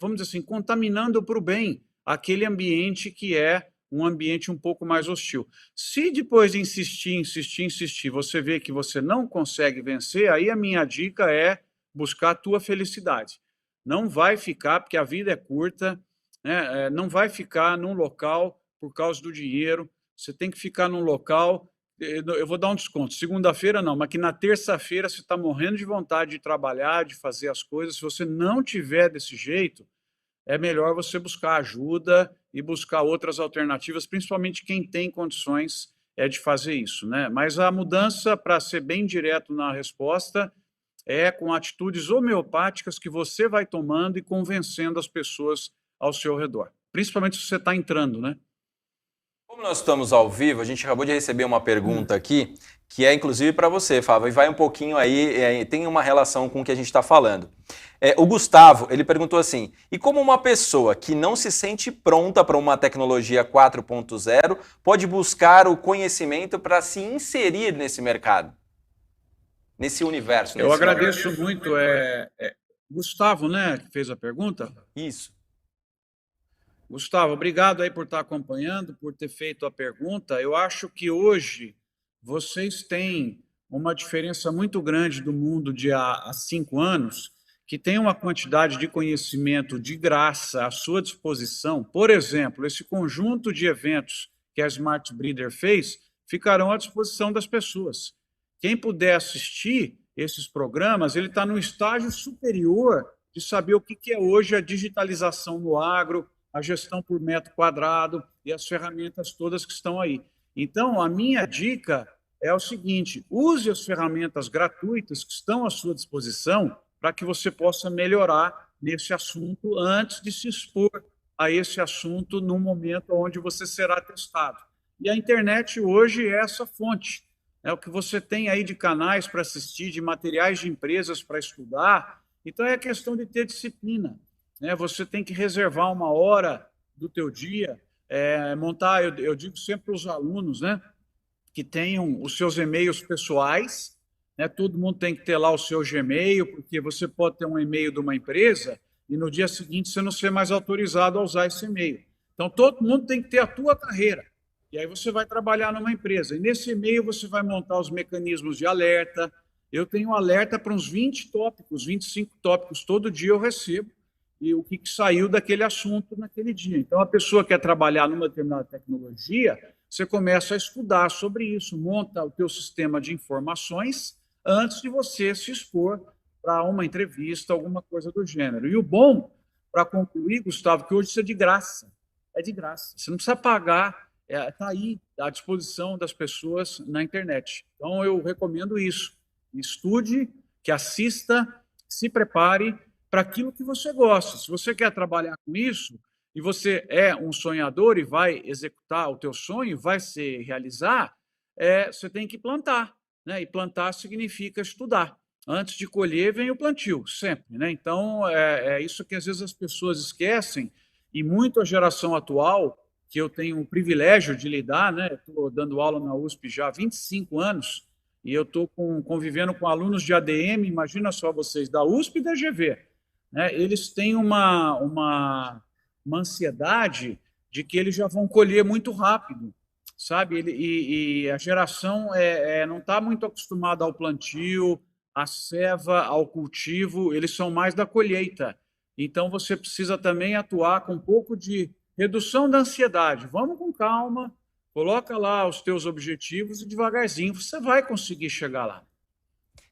vamos dizer assim, contaminando para o bem aquele ambiente que é um ambiente um pouco mais hostil. Se depois de insistir, você vê que você não consegue vencer, aí a minha dica é buscar a tua felicidade. Não vai ficar, porque a vida é curta, né? Não vai ficar num local por causa do dinheiro, você tem que ficar num local, eu vou dar um desconto, segunda-feira não, mas que na terça-feira você está morrendo de vontade de trabalhar, de fazer as coisas. Se você não tiver desse jeito, é melhor você buscar ajuda e buscar outras alternativas, principalmente quem tem condições de fazer isso, né? Mas a mudança, para ser bem direto na resposta, é com atitudes homeopáticas que você vai tomando e convencendo as pessoas ao seu redor. Principalmente se você está entrando, né? Como nós estamos ao vivo, a gente acabou de receber uma pergunta aqui, que é inclusive para você, Fábio, e vai um pouquinho aí, tem uma relação com o que a gente está falando. O Gustavo, ele perguntou assim, e como uma pessoa que não se sente pronta para uma tecnologia 4.0 pode buscar o conhecimento para se inserir nesse mercado, nesse universo? Eu agradeço muito, Gustavo, né, que fez a pergunta? Isso. Gustavo, obrigado aí por estar acompanhando, por ter feito a pergunta. Eu acho que hoje vocês têm uma diferença muito grande do mundo de há 5 anos, que tem uma quantidade de conhecimento de graça à sua disposição. Por exemplo, esse conjunto de eventos que a Smart Breeder fez ficarão à disposição das pessoas. Quem puder assistir esses programas, ele está no estágio superior de saber o que é hoje a digitalização no agro, a gestão por metro quadrado e as ferramentas todas que estão aí. Então, a minha dica é o seguinte, use as ferramentas gratuitas que estão à sua disposição para que você possa melhorar nesse assunto antes de se expor a esse assunto no momento onde você será testado. E a internet hoje é essa fonte. O que você tem aí de canais para assistir, de materiais de empresas para estudar. Então, é questão de ter disciplina. Você tem que reservar uma hora do teu dia, montar, eu digo sempre para os alunos, né, que tenham os seus e-mails pessoais, né, todo mundo tem que ter lá o seu Gmail, porque você pode ter um e-mail de uma empresa e no dia seguinte você não ser mais autorizado a usar esse e-mail. Então, todo mundo tem que ter a tua carreira. E aí você vai trabalhar numa empresa. E nesse e-mail você vai montar os mecanismos de alerta. Eu tenho alerta para uns 20 tópicos, 25 tópicos, todo dia eu recebo. E o que saiu daquele assunto naquele dia. Então, a pessoa quer trabalhar numa determinada tecnologia, você começa a estudar sobre isso, monta o teu sistema de informações antes de você se expor para uma entrevista, alguma coisa do gênero. E o bom, para concluir, Gustavo, que hoje isso é de graça. É de graça. Você não precisa pagar, está aí à disposição das pessoas na internet. Então, eu recomendo isso. Estude, que assista, se prepare para aquilo que você gosta. Se você quer trabalhar com isso e você é um sonhador e vai executar o teu sonho, vai se realizar, você tem que plantar, né? E plantar significa estudar. Antes de colher vem o plantio, sempre, né? Então, é isso que às vezes as pessoas esquecem e muito a geração atual, que eu tenho o privilégio de lidar, né? Estou dando aula na USP já há 25 anos e eu estou convivendo com alunos de ADM, imagina só vocês, da USP e da GV. Eles têm uma ansiedade de que eles já vão colher muito rápido, sabe? E a geração não está muito acostumada ao plantio, à ceva, ao cultivo, eles são mais da colheita. Então, você precisa também atuar com um pouco de redução da ansiedade. Vamos com calma, coloca lá os teus objetivos e devagarzinho você vai conseguir chegar lá.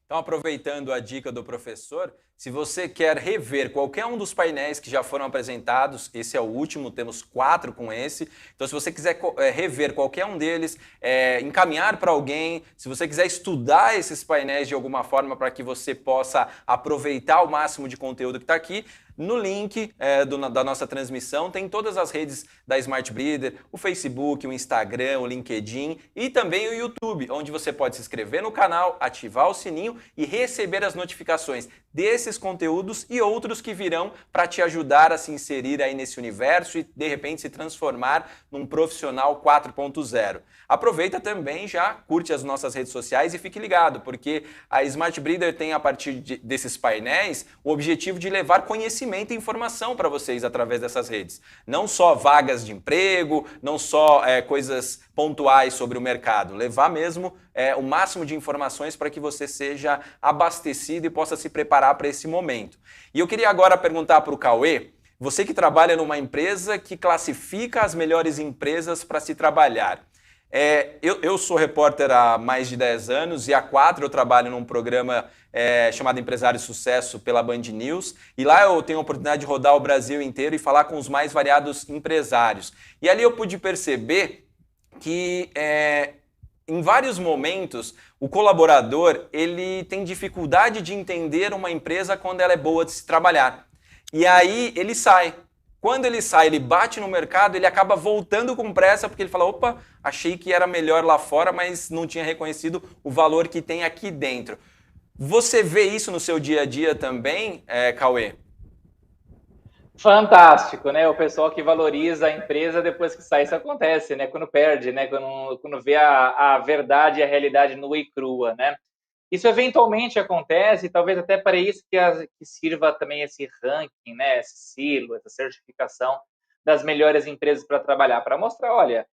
Então, aproveitando a dica do professor, se você quer rever qualquer um dos painéis que já foram apresentados, esse é o último, temos 4 com esse. Então, se você quiser rever qualquer um deles, encaminhar para alguém, se você quiser estudar esses painéis de alguma forma para que você possa aproveitar o máximo de conteúdo que está aqui, no link da nossa transmissão tem todas as redes da Smart Breeder, o Facebook, o Instagram, o LinkedIn e também o YouTube, onde você pode se inscrever no canal, ativar o sininho e receber as notificações desses conteúdos e outros que virão para te ajudar a se inserir aí nesse universo e de repente se transformar num profissional 4.0. Aproveita também, já curte as nossas redes sociais e fique ligado, porque a Smart Breeder tem a partir desses painéis o objetivo de levar conhecimento e informação para vocês através dessas redes. Não só vagas de emprego, não só coisas pontuais sobre o mercado, levar mesmo o máximo de informações para que você seja abastecido e possa se preparar para esse momento. E eu queria agora perguntar para o Cauê, você que trabalha numa empresa que classifica as melhores empresas para se trabalhar. Eu sou repórter há mais de 10 anos e há 4 eu trabalho num programa chamado Empresário Sucesso pela Band News e lá eu tenho a oportunidade de rodar o Brasil inteiro e falar com os mais variados empresários. E ali eu pude perceber que em vários momentos, o colaborador ele tem dificuldade de entender uma empresa quando ela é boa de se trabalhar. E aí ele sai. Quando ele sai, ele bate no mercado, ele acaba voltando com pressa, porque ele fala, opa, achei que era melhor lá fora, mas não tinha reconhecido o valor que tem aqui dentro. Você vê isso no seu dia a dia também, Cauê? Fantástico, né? O pessoal que valoriza a empresa depois que sai, isso acontece, né? Quando perde, né? Quando vê a verdade e a realidade nua e crua, né? Isso eventualmente acontece, talvez até para isso que sirva também esse ranking, né? Esse selo, essa certificação das melhores empresas para trabalhar, para mostrar, olha,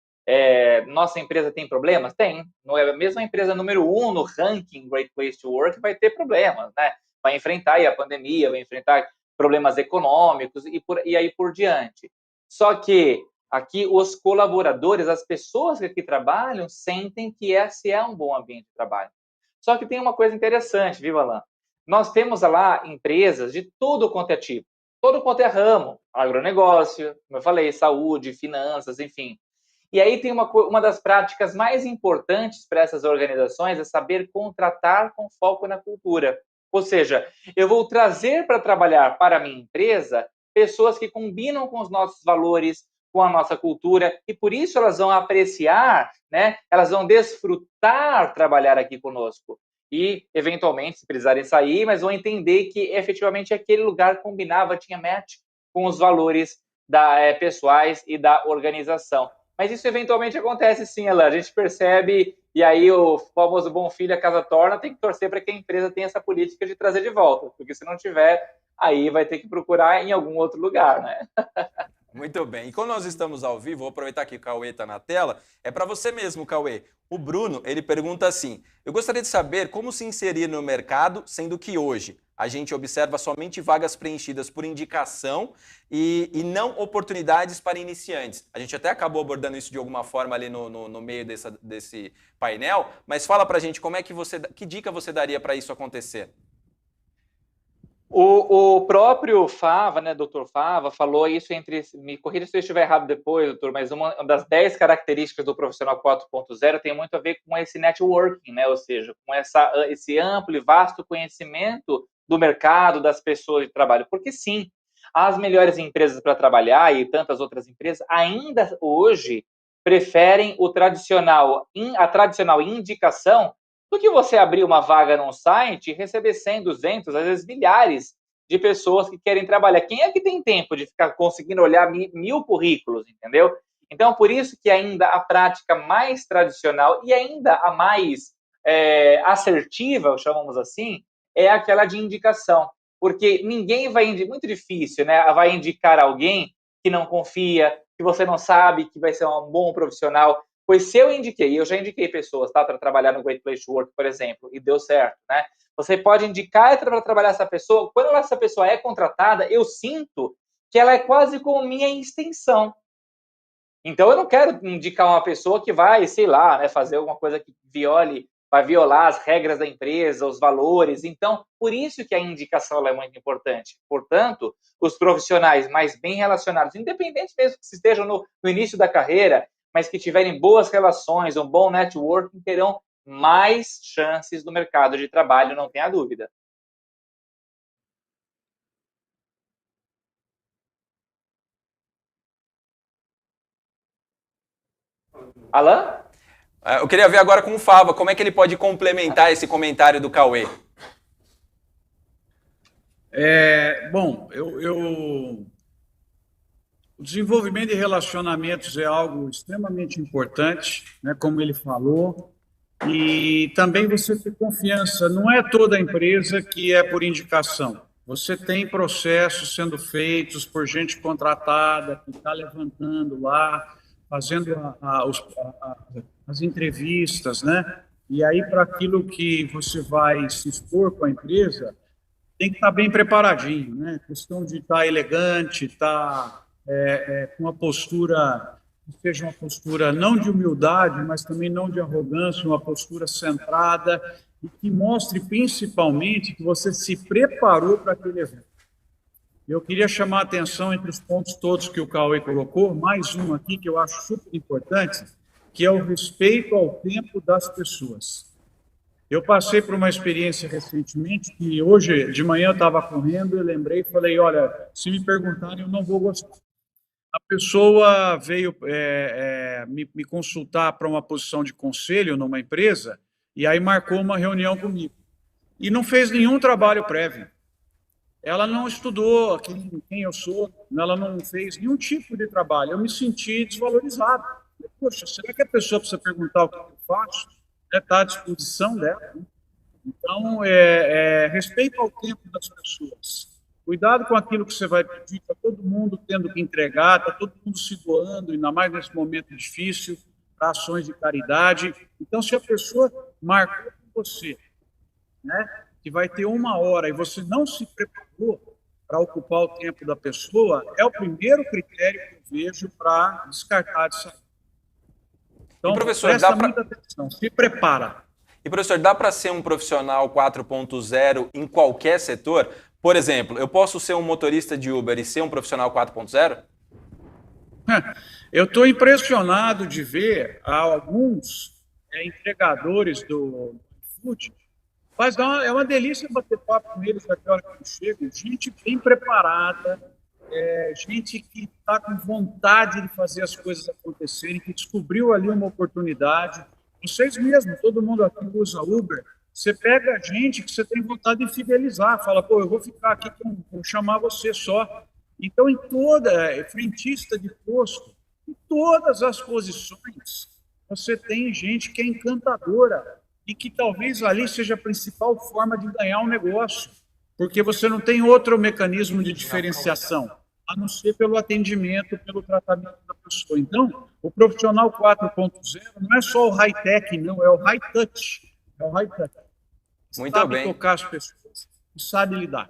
nossa empresa tem problemas? Tem. Não é a mesma empresa número 1 no ranking Great Place to Work vai ter problemas, né? Vai enfrentar aí a pandemia, vai enfrentar problemas econômicos e aí por diante. Só que aqui os colaboradores, as pessoas que aqui trabalham, sentem que esse é um bom ambiente de trabalho. Só que tem uma coisa interessante, viu, Alan? Nós temos lá empresas de todo quanto é tipo, todo quanto é ramo, agronegócio, como eu falei, saúde, finanças, enfim. E aí tem uma das práticas mais importantes para essas organizações é saber contratar com foco na cultura. Ou seja, eu vou trazer para trabalhar para a minha empresa pessoas que combinam com os nossos valores, com a nossa cultura, e por isso elas vão apreciar, né? Elas vão desfrutar trabalhar aqui conosco. E, eventualmente, se precisarem sair, mas vão entender que, efetivamente, aquele lugar combinava, tinha match com os valores pessoais e da organização. Mas isso, eventualmente, acontece sim, Alan. A gente percebe, e aí o famoso bom filho a casa torna, tem que torcer para que a empresa tenha essa política de trazer de volta, porque se não tiver, aí vai ter que procurar em algum outro lugar, né? Muito bem. E quando nós estamos ao vivo, vou aproveitar que o Cauê está na tela, é para você mesmo, Cauê. O Bruno, ele pergunta assim, eu gostaria de saber como se inserir no mercado, sendo que hoje a gente observa somente vagas preenchidas por indicação e não oportunidades para iniciantes. A gente até acabou abordando isso de alguma forma ali no meio desse painel, mas fala para a gente que dica você daria para isso acontecer? O próprio Fava, né, Dr. Fava, falou isso me corrija se eu estiver errado depois, doutor, mas uma das 10 características do profissional 4.0 tem muito a ver com esse networking, né, ou seja, com esse amplo e vasto conhecimento do mercado, das pessoas de trabalho, porque sim, as melhores empresas para trabalhar e tantas outras empresas ainda hoje preferem a tradicional indicação do que você abrir uma vaga num site e receber 100, 200, às vezes milhares de pessoas que querem trabalhar. Quem é que tem tempo de ficar conseguindo olhar 1000 currículos, entendeu? Então, por isso que ainda a prática mais tradicional e ainda a mais assertiva, chamamos assim, é aquela de indicação. Porque ninguém muito difícil, né? Vai indicar alguém que não confia, que você não sabe que vai ser um bom profissional. Pois se eu já indiquei pessoas, tá, para trabalhar no Great Place to Work, por exemplo, e deu certo, né? Você pode indicar para trabalhar essa pessoa. Quando essa pessoa é contratada, eu sinto que ela é quase como minha extensão. Então, eu não quero indicar uma pessoa que vai, sei lá, né, fazer alguma coisa que vai violar as regras da empresa, os valores. Então, por isso que a indicação é muito importante. Portanto, os profissionais mais bem relacionados, independente mesmo que estejam no início da carreira, mas que tiverem boas relações, um bom networking, terão mais chances no mercado de trabalho, não tenha dúvida. Alan? Eu queria ver agora com o Fava, como é que ele pode complementar esse comentário do Cauê? Bom, o desenvolvimento de relacionamentos é algo extremamente importante, né, como ele falou, e também você ter confiança. Não é toda empresa que é por indicação. Você tem processos sendo feitos por gente contratada, que está levantando lá, fazendo as entrevistas, né? E aí, para aquilo que você vai se expor com a empresa, tem que estar bem preparadinho, né? Questão de estar elegante, estar com uma postura, que seja uma postura não de humildade, mas também não de arrogância, uma postura centrada e que mostre principalmente que você se preparou para aquele evento. Eu queria chamar a atenção entre os pontos todos que o Cauê colocou, mais um aqui que eu acho super importante, que é o respeito ao tempo das pessoas. Eu passei por uma experiência recentemente que hoje de manhã eu estava correndo e lembrei e falei, olha, se me perguntarem eu não vou gostar. A pessoa veio me consultar para uma posição de conselho numa empresa e aí marcou uma reunião comigo. E não fez nenhum trabalho prévio. Ela não estudou quem eu sou, ela não fez nenhum tipo de trabalho. Eu me senti desvalorizado. Poxa, será que a pessoa precisa perguntar o que eu faço? Está à disposição dela. Então, respeito ao tempo das pessoas. Cuidado com aquilo que você vai pedir, está todo mundo tendo que entregar, está todo mundo se doando, ainda mais nesse momento difícil, para ações de caridade. Então, se a pessoa marcou com você, né, que vai ter 1 hora e você não se preparou para ocupar o tempo da pessoa, é o primeiro critério que eu vejo para descartar disso aí. Então, professor, presta muita atenção, se prepara. E, professor, dá para ser um profissional 4.0 em qualquer setor? Por exemplo, eu posso ser um motorista de Uber e ser um profissional 4.0? Eu estou impressionado de ver alguns entregadores do iFood. É uma delícia bater papo com eles até a hora que eles chegam. Gente bem preparada, gente que está com vontade de fazer as coisas acontecerem, que descobriu ali uma oportunidade. Vocês mesmos, todo mundo aqui usa Uber. Você pega a gente que você tem vontade de fidelizar, fala, pô, eu vou ficar aqui, vou chamar você só. Então, em toda frentista de posto, em todas as posições, você tem gente que é encantadora e que talvez ali seja a principal forma de ganhar um negócio, porque você não tem outro mecanismo de diferenciação, a não ser pelo atendimento, pelo tratamento da pessoa. Então, o profissional 4.0 não é só o high-tech, não, é o high-touch. É o high-touch. Muito sabe bem. tocar as pessoas e sabe lidar.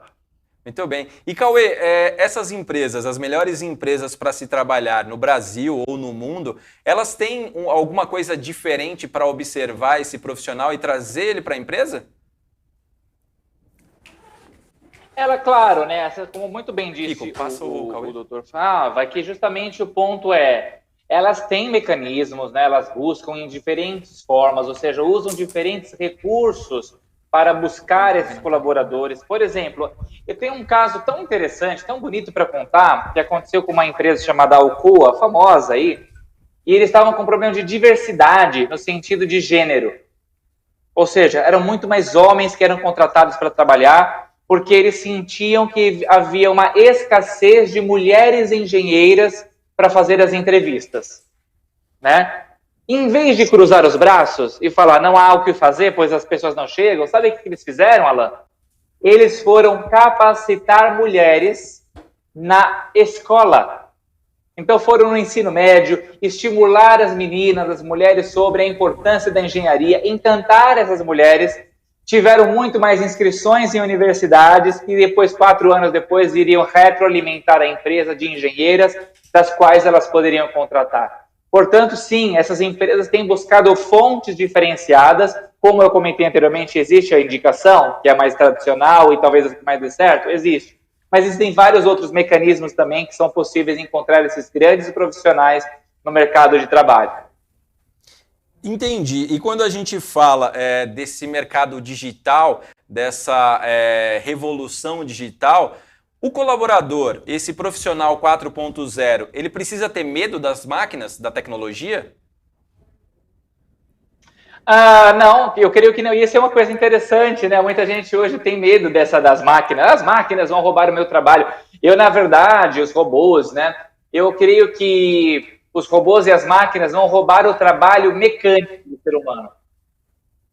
Muito bem. E, Cauê, essas empresas, as melhores empresas para se trabalhar no Brasil ou no mundo, elas têm alguma coisa diferente para observar esse profissional e trazer ele para a empresa? Ela, claro, né? Como muito bem disse Kiko, passa o doutor Fava, que justamente o ponto elas têm mecanismos, né? Elas buscam em diferentes formas, ou seja, usam diferentes recursos para buscar esses colaboradores. Por exemplo, eu tenho um caso tão interessante, tão bonito para contar, que aconteceu com uma empresa chamada Alcoa, famosa aí, e eles estavam com um problema de diversidade no sentido de gênero. Ou seja, eram muito mais homens que eram contratados para trabalhar, porque eles sentiam que havia uma escassez de mulheres engenheiras para fazer as entrevistas, né? Em vez de cruzar os braços e falar não há o que fazer, pois as pessoas não chegam, sabe o que eles fizeram, Alan? Eles foram capacitar mulheres na escola. Então foram no ensino médio, estimular as meninas, as mulheres sobre a importância da engenharia, encantar essas mulheres. Tiveram muito mais inscrições em universidades que depois, 4 anos depois, iriam retroalimentar a empresa de engenheiras, das quais elas poderiam contratar. Portanto, sim, essas empresas têm buscado fontes diferenciadas. Como eu comentei anteriormente, existe a indicação, que é mais tradicional e talvez a que mais dê certo, existe. Mas existem vários outros mecanismos também que são possíveis encontrar esses grandes profissionais no mercado de trabalho. Entendi. E quando a gente fala desse mercado digital, dessa revolução digital, o colaborador, esse profissional 4.0, ele precisa ter medo das máquinas, da tecnologia? Não, eu creio que não. Isso é uma coisa interessante, né? Muita gente hoje tem medo das máquinas. As máquinas vão roubar o meu trabalho. Na verdade, os robôs, né? Eu creio que os robôs e as máquinas vão roubar o trabalho mecânico do ser humano.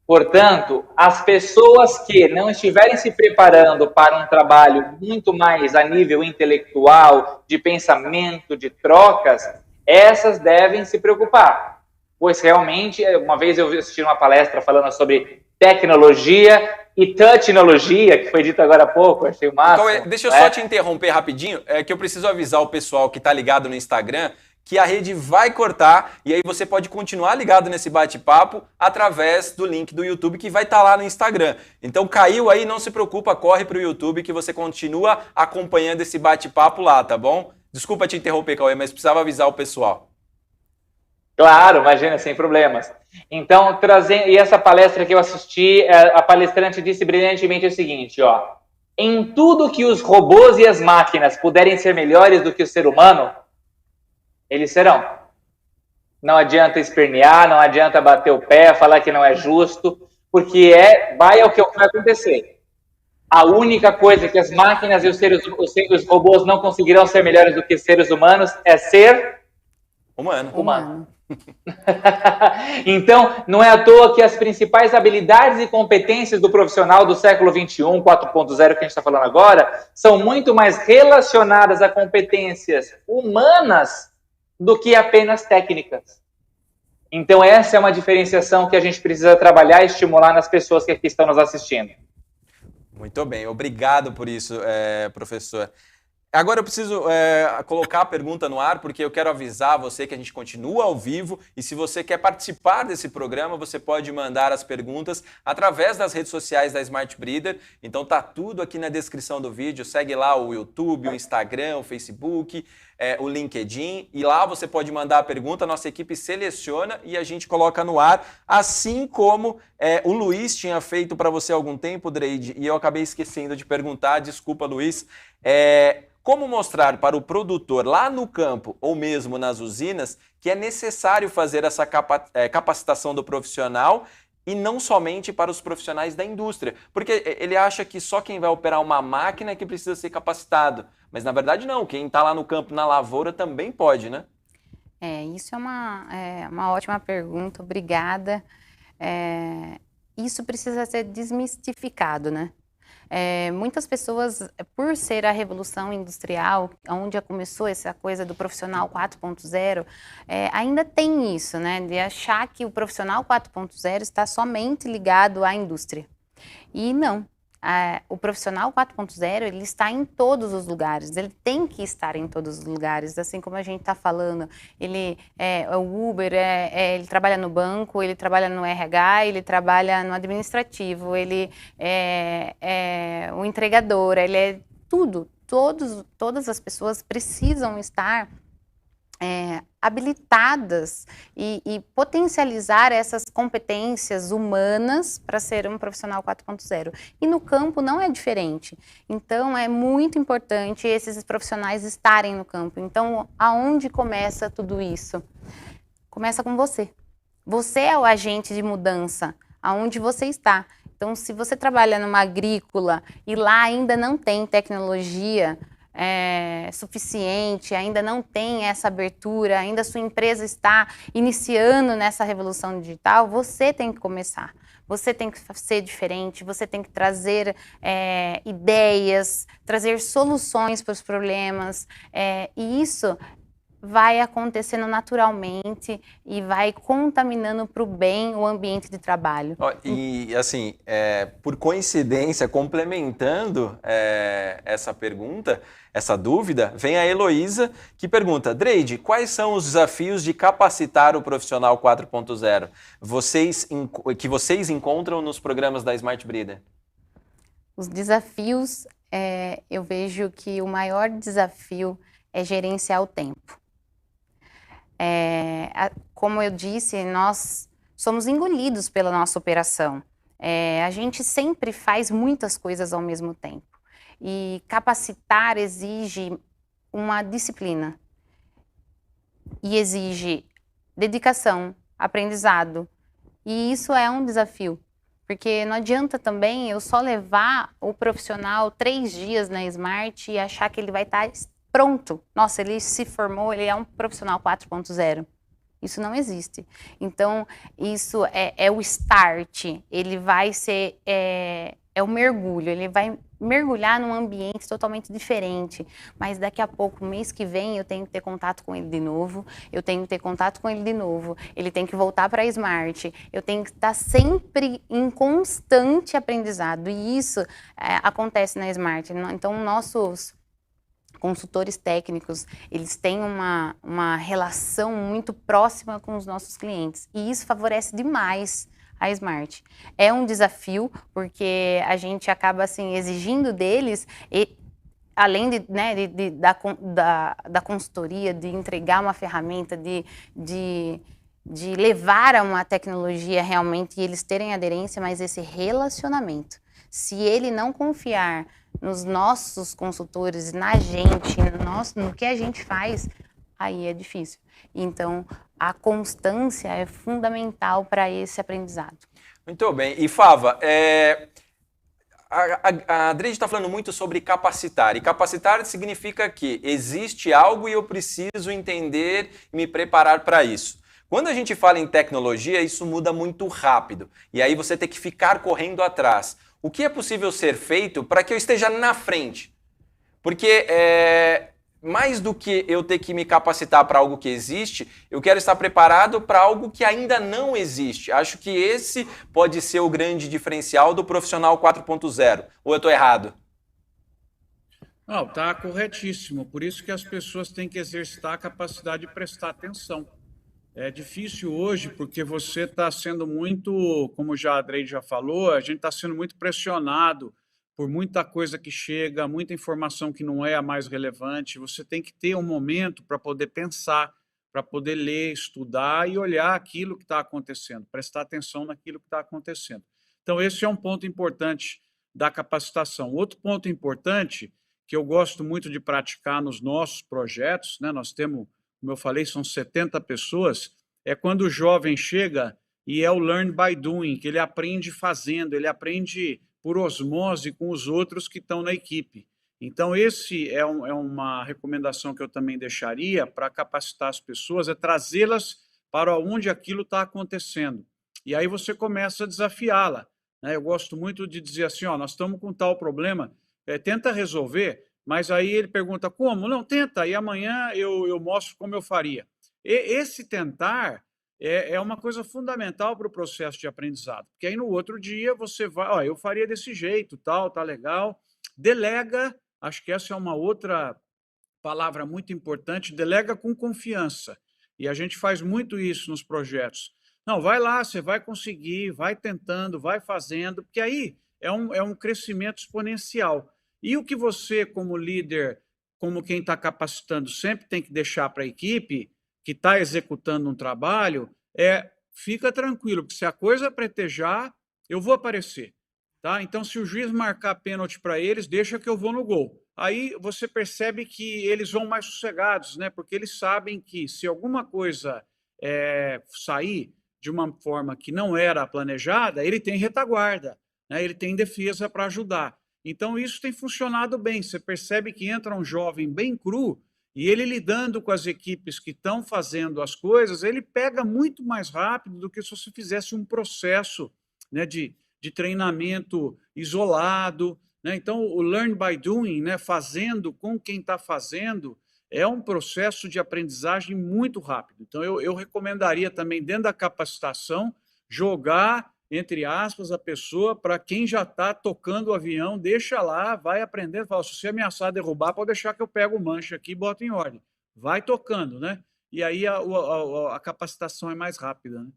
Portanto, as pessoas que não estiverem se preparando para um trabalho muito mais a nível intelectual, de pensamento, de trocas, essas devem se preocupar. Pois realmente, uma vez eu assisti uma palestra falando sobre tecnologia e touchnologia, que foi dito agora há pouco, achei o máximo. Então, deixa eu só te interromper rapidinho, que eu preciso avisar o pessoal que está ligado no Instagram que a rede vai cortar e aí você pode continuar ligado nesse bate-papo através do link do YouTube que vai estar lá no Instagram. Então caiu aí, não se preocupa, corre para o YouTube que você continua acompanhando esse bate-papo lá, tá bom? Desculpa te interromper, Cauê, mas precisava avisar o pessoal. Claro, imagina, sem problemas. Então, e essa palestra que eu assisti, a palestrante disse brilhantemente o seguinte, ó, em tudo que os robôs e as máquinas puderem ser melhores do que o ser humano, eles serão. Não adianta espernear, não adianta bater o pé, falar que não é justo, porque vai ao que vai acontecer. A única coisa que as máquinas e os robôs não conseguirão ser melhores do que seres humanos é ser humano. Então, não é à toa que as principais habilidades e competências do profissional do século XXI, 4.0, que a gente está falando agora, são muito mais relacionadas a competências humanas do que apenas técnicas. Então, essa é uma diferenciação que a gente precisa trabalhar e estimular nas pessoas que aqui estão nos assistindo. Muito bem, obrigado por isso, professor. Agora eu preciso colocar a pergunta no ar, porque eu quero avisar você que a gente continua ao vivo e se você quer participar desse programa, você pode mandar as perguntas através das redes sociais da Smart Breeder. Então tá tudo aqui na descrição do vídeo, segue lá o YouTube, o Instagram, o Facebook, o LinkedIn e lá você pode mandar a pergunta, a nossa equipe seleciona e a gente coloca no ar, assim como o Luiz tinha feito para você há algum tempo, Dreide, e eu acabei esquecendo de perguntar, desculpa, Luiz, como mostrar para o produtor lá no campo ou mesmo nas usinas que é necessário fazer essa capacitação do profissional e não somente para os profissionais da indústria? Porque ele acha que só quem vai operar uma máquina é que precisa ser capacitado. Mas na verdade não, quem está lá no campo, na lavoura, também pode, né? Isso é uma ótima pergunta, obrigada. Isso precisa ser desmistificado, né? Muitas pessoas, por ser a revolução industrial, onde começou essa coisa do profissional 4.0, ainda tem isso, né, de achar que o profissional 4.0 está somente ligado à indústria. E não. O profissional 4.0, ele está em todos os lugares, ele tem que estar em todos os lugares, assim como a gente está falando, o Uber, ele trabalha no banco, ele trabalha no RH, ele trabalha no administrativo, ele é o entregador, ele é tudo, todas as pessoas precisam estar habilitadas e potencializar essas competências humanas para ser um profissional 4.0. E no campo não é diferente. Então, é muito importante esses profissionais estarem no campo. Então, aonde começa tudo isso? Começa com você. Você é o agente de mudança, aonde você está. Então, se você trabalha numa agrícola e lá ainda não tem tecnologia suficiente, ainda não tem essa abertura, ainda a sua empresa está iniciando nessa revolução digital, você tem que começar. Você tem que ser diferente, você tem que trazer ideias, trazer soluções para os problemas, e isso vai acontecendo naturalmente e vai contaminando para o bem o ambiente de trabalho. E assim, por coincidência, complementando essa pergunta, essa dúvida, vem a Heloísa que pergunta: Dreide, quais são os desafios de capacitar o profissional 4.0 que vocês encontram nos programas da Smart Breeder? Os desafios, eu vejo que o maior desafio é gerenciar o tempo. Como eu disse, nós somos engolidos pela nossa operação. A gente sempre faz muitas coisas ao mesmo tempo. E capacitar exige uma disciplina. E exige dedicação, aprendizado. E isso é um desafio. Porque não adianta também eu só levar o profissional 3 dias na Smart e achar que ele vai estar pronto. Nossa, ele se formou, ele é um profissional 4.0. Isso não existe. Então, isso é o start. Ele vai ser... o mergulho. Ele vai mergulhar num ambiente totalmente diferente. Mas daqui a pouco, mês que vem, eu tenho que ter contato com ele de novo. Ele tem que voltar para a Smart. Eu tenho que estar sempre em constante aprendizado. E isso acontece na Smart. Então, nossos consultores técnicos, eles têm uma relação muito próxima com os nossos clientes. E isso favorece demais a Smart. É um desafio, porque a gente acaba assim, exigindo deles, além da consultoria, de entregar uma ferramenta, de de levar a uma tecnologia realmente e eles terem aderência, mas esse relacionamento. Se ele não confiar nos nossos consultores, na gente, no que a gente faz, aí é difícil. Então, a constância é fundamental para esse aprendizado. Muito bem. E Fava, a Adri está falando muito sobre capacitar. E capacitar significa que existe algo e eu preciso entender e me preparar para isso. Quando a gente fala em tecnologia, isso muda muito rápido. E aí você tem que ficar correndo atrás. O que é possível ser feito para que eu esteja na frente? Porque mais do que eu ter que me capacitar para algo que existe, eu quero estar preparado para algo que ainda não existe. Acho que esse pode ser o grande diferencial do profissional 4.0. Ou eu estou errado? Não, está corretíssimo. Por isso que as pessoas têm que exercitar a capacidade de prestar atenção. É difícil hoje porque você está sendo muito, como já a Adri já falou, a gente está sendo muito pressionado por muita coisa que chega, muita informação que não é a mais relevante. Você tem que ter um momento para poder pensar, para poder ler, estudar e olhar aquilo que está acontecendo, prestar atenção naquilo que está acontecendo. Então, esse é um ponto importante da capacitação. Outro ponto importante que eu gosto muito de praticar nos nossos projetos, né? Nós temos, como eu falei, são 70 pessoas, é quando o jovem chega e é o learn by doing, que ele aprende fazendo, ele aprende por osmose com os outros que estão na equipe. Então, esse é uma recomendação que eu também deixaria para capacitar as pessoas, é trazê-las para onde aquilo está acontecendo. E aí você começa a desafiá-la, né? Eu gosto muito de dizer assim, ó, nós estamos com tal problema, tenta resolver, mas aí ele pergunta como? Não, tenta, e amanhã eu mostro como eu faria. Esse tentar é uma coisa fundamental para o processo de aprendizado, porque aí no outro dia você vai, ó, eu faria desse jeito, tal, tá legal. Delega, acho que essa é uma outra palavra muito importante, delega com confiança. E a gente faz muito isso nos projetos. Não, vai lá, você vai conseguir, vai tentando, vai fazendo, porque aí é um crescimento exponencial. E o que você, como líder, como quem está capacitando, sempre tem que deixar para a equipe que está executando um trabalho, fica tranquilo, porque se a coisa pretejar, eu vou aparecer. Tá? Então, se o juiz marcar pênalti para eles, deixa que eu vou no gol. Aí você percebe que eles vão mais sossegados, né? Porque eles sabem que se alguma coisa sair de uma forma que não era planejada, ele tem retaguarda, né? Ele tem defesa para ajudar. Então, isso tem funcionado bem. Você percebe que entra um jovem bem cru e ele lidando com as equipes que estão fazendo as coisas, ele pega muito mais rápido do que se você fizesse um processo, né, de treinamento isolado, né? Então, o learn by doing, né, fazendo com quem está fazendo, é um processo de aprendizagem muito rápido. Então, eu recomendaria também, dentro da capacitação, jogar, entre aspas, a pessoa para quem já está tocando o avião, deixa lá, vai aprendendo, fala, se você ameaçar derrubar, pode deixar que eu pego o manche aqui e boto em ordem. Vai tocando, né? E aí a capacitação é mais rápida, né?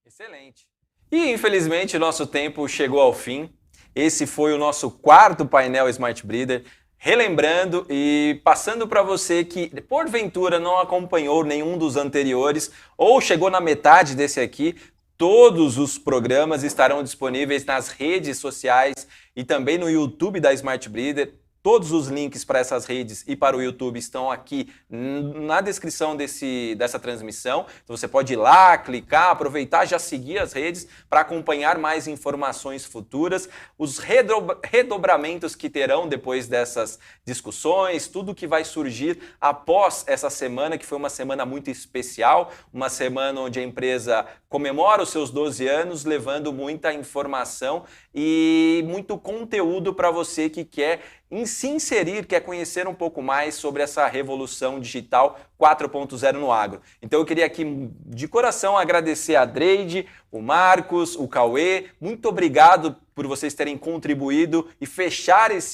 Excelente. E, infelizmente, nosso tempo chegou ao fim. Esse foi o nosso quarto painel Smart Breeder. Relembrando e passando para você que, porventura, não acompanhou nenhum dos anteriores ou chegou na metade desse aqui, todos os programas estarão disponíveis nas redes sociais e também no YouTube da Smart Breeder. Todos os links para essas redes e para o YouTube estão aqui na descrição dessa transmissão. Então você pode ir lá, clicar, aproveitar, já seguir as redes para acompanhar mais informações futuras, os redobramentos que terão depois dessas discussões, tudo que vai surgir após essa semana, que foi uma semana muito especial, uma semana onde a empresa comemora os seus 12 anos, levando muita informação e muito conteúdo para você que quer se inserir, quer conhecer um pouco mais sobre essa revolução digital 4.0 no agro. Então eu queria aqui de coração agradecer a Dreide, o Marcos, o Cauê. Muito obrigado por vocês terem contribuído e fechar essa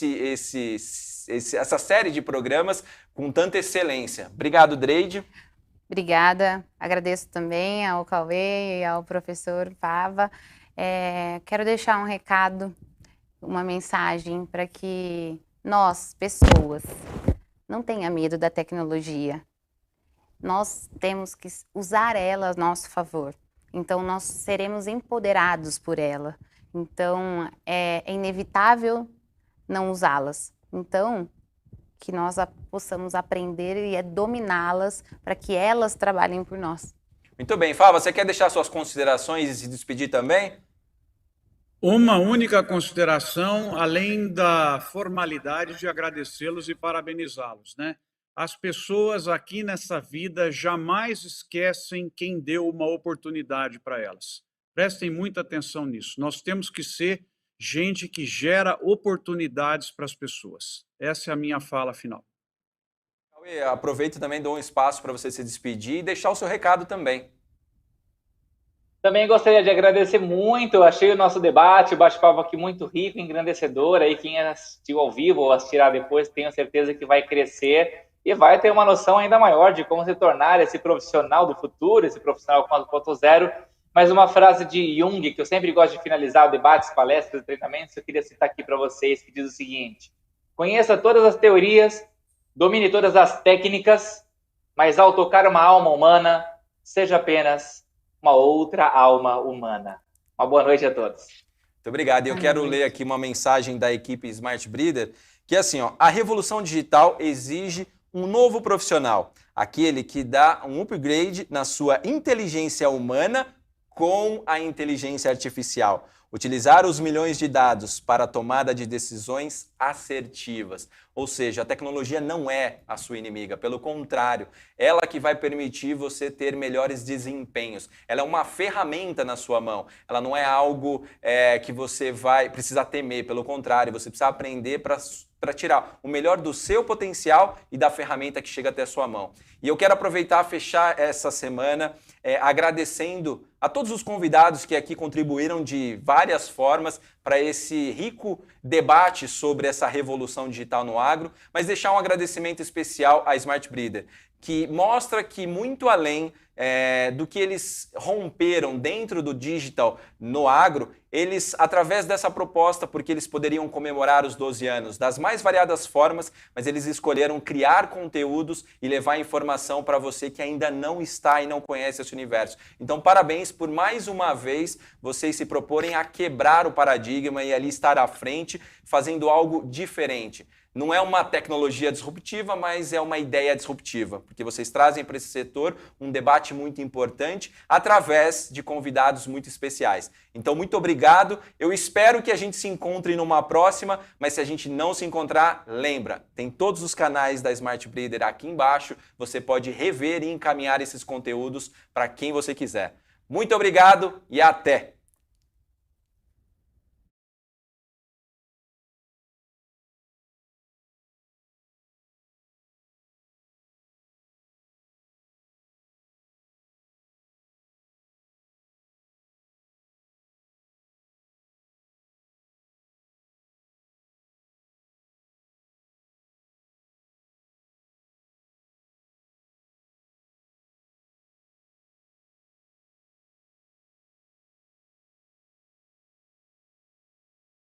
série de programas com tanta excelência. Obrigado, Dreide. Obrigada. Agradeço também ao Cauê e ao professor Fava. Quero deixar um recado, uma mensagem para que nós, pessoas, não tenha medo da tecnologia. nós temos que usar ela a nosso favor. Então, nós seremos empoderados por ela. Então, é inevitável não usá-las. Então, que nós possamos aprender e dominá-las para que elas trabalhem por nós. Muito bem. Fábio, você quer deixar suas considerações e se despedir também? Uma única consideração, além da formalidade de agradecê-los e parabenizá-los, né? As pessoas aqui nessa vida jamais esquecem quem deu uma oportunidade para elas. Prestem muita atenção nisso. Nós temos que ser gente que gera oportunidades para as pessoas. Essa é a minha fala final. Aproveito e também dou um espaço para você se despedir e deixar o seu recado também. Também gostaria de agradecer muito, achei o nosso debate, o bate-papo aqui muito rico, engrandecedor, aí quem assistiu ao vivo ou assistirá depois, tenho certeza que vai crescer e vai ter uma noção ainda maior de como se tornar esse profissional do futuro, esse profissional 4.0. Mas uma frase de Jung, que eu sempre gosto de finalizar debates, palestras, treinamentos, eu queria citar aqui para vocês, que diz o seguinte: conheça todas as teorias, domine todas as técnicas, mas ao tocar uma alma humana, seja apenas uma outra alma humana. Uma boa noite a todos. Muito obrigado. Eu quero ler aqui uma mensagem da equipe Smart Breeder, que é assim, ó: a revolução digital exige um novo profissional, aquele que dá um upgrade na sua inteligência humana com a inteligência artificial. Utilizar os milhões de dados para a tomada de decisões assertivas. Ou seja, a tecnologia não é a sua inimiga, pelo contrário, ela que vai permitir você ter melhores desempenhos. Ela é uma ferramenta na sua mão, ela não é algo que você vai precisar temer, pelo contrário, você precisa aprender para tirar o melhor do seu potencial e da ferramenta que chega até a sua mão. E eu quero aproveitar e fechar essa semana agradecendo a todos os convidados que aqui contribuíram de várias formas para esse rico debate sobre essa revolução digital no agro, mas deixar um agradecimento especial à Smart Breeder, que mostra que muito além do que eles romperam dentro do digital no agro, eles, através dessa proposta, porque eles poderiam comemorar os 12 anos das mais variadas formas, mas eles escolheram criar conteúdos e levar informação para você que ainda não está e não conhece esse universo. Então, parabéns por mais uma vez vocês se proporem a quebrar o paradigma e ali estar à frente, fazendo algo diferente. Não é uma tecnologia disruptiva, mas é uma ideia disruptiva, porque vocês trazem para esse setor um debate muito importante através de convidados muito especiais. Então, muito obrigado. Eu espero que a gente se encontre numa próxima, mas se a gente não se encontrar, lembra, tem todos os canais da Smart Breeder aqui embaixo. Você pode rever e encaminhar esses conteúdos para quem você quiser. Muito obrigado e até!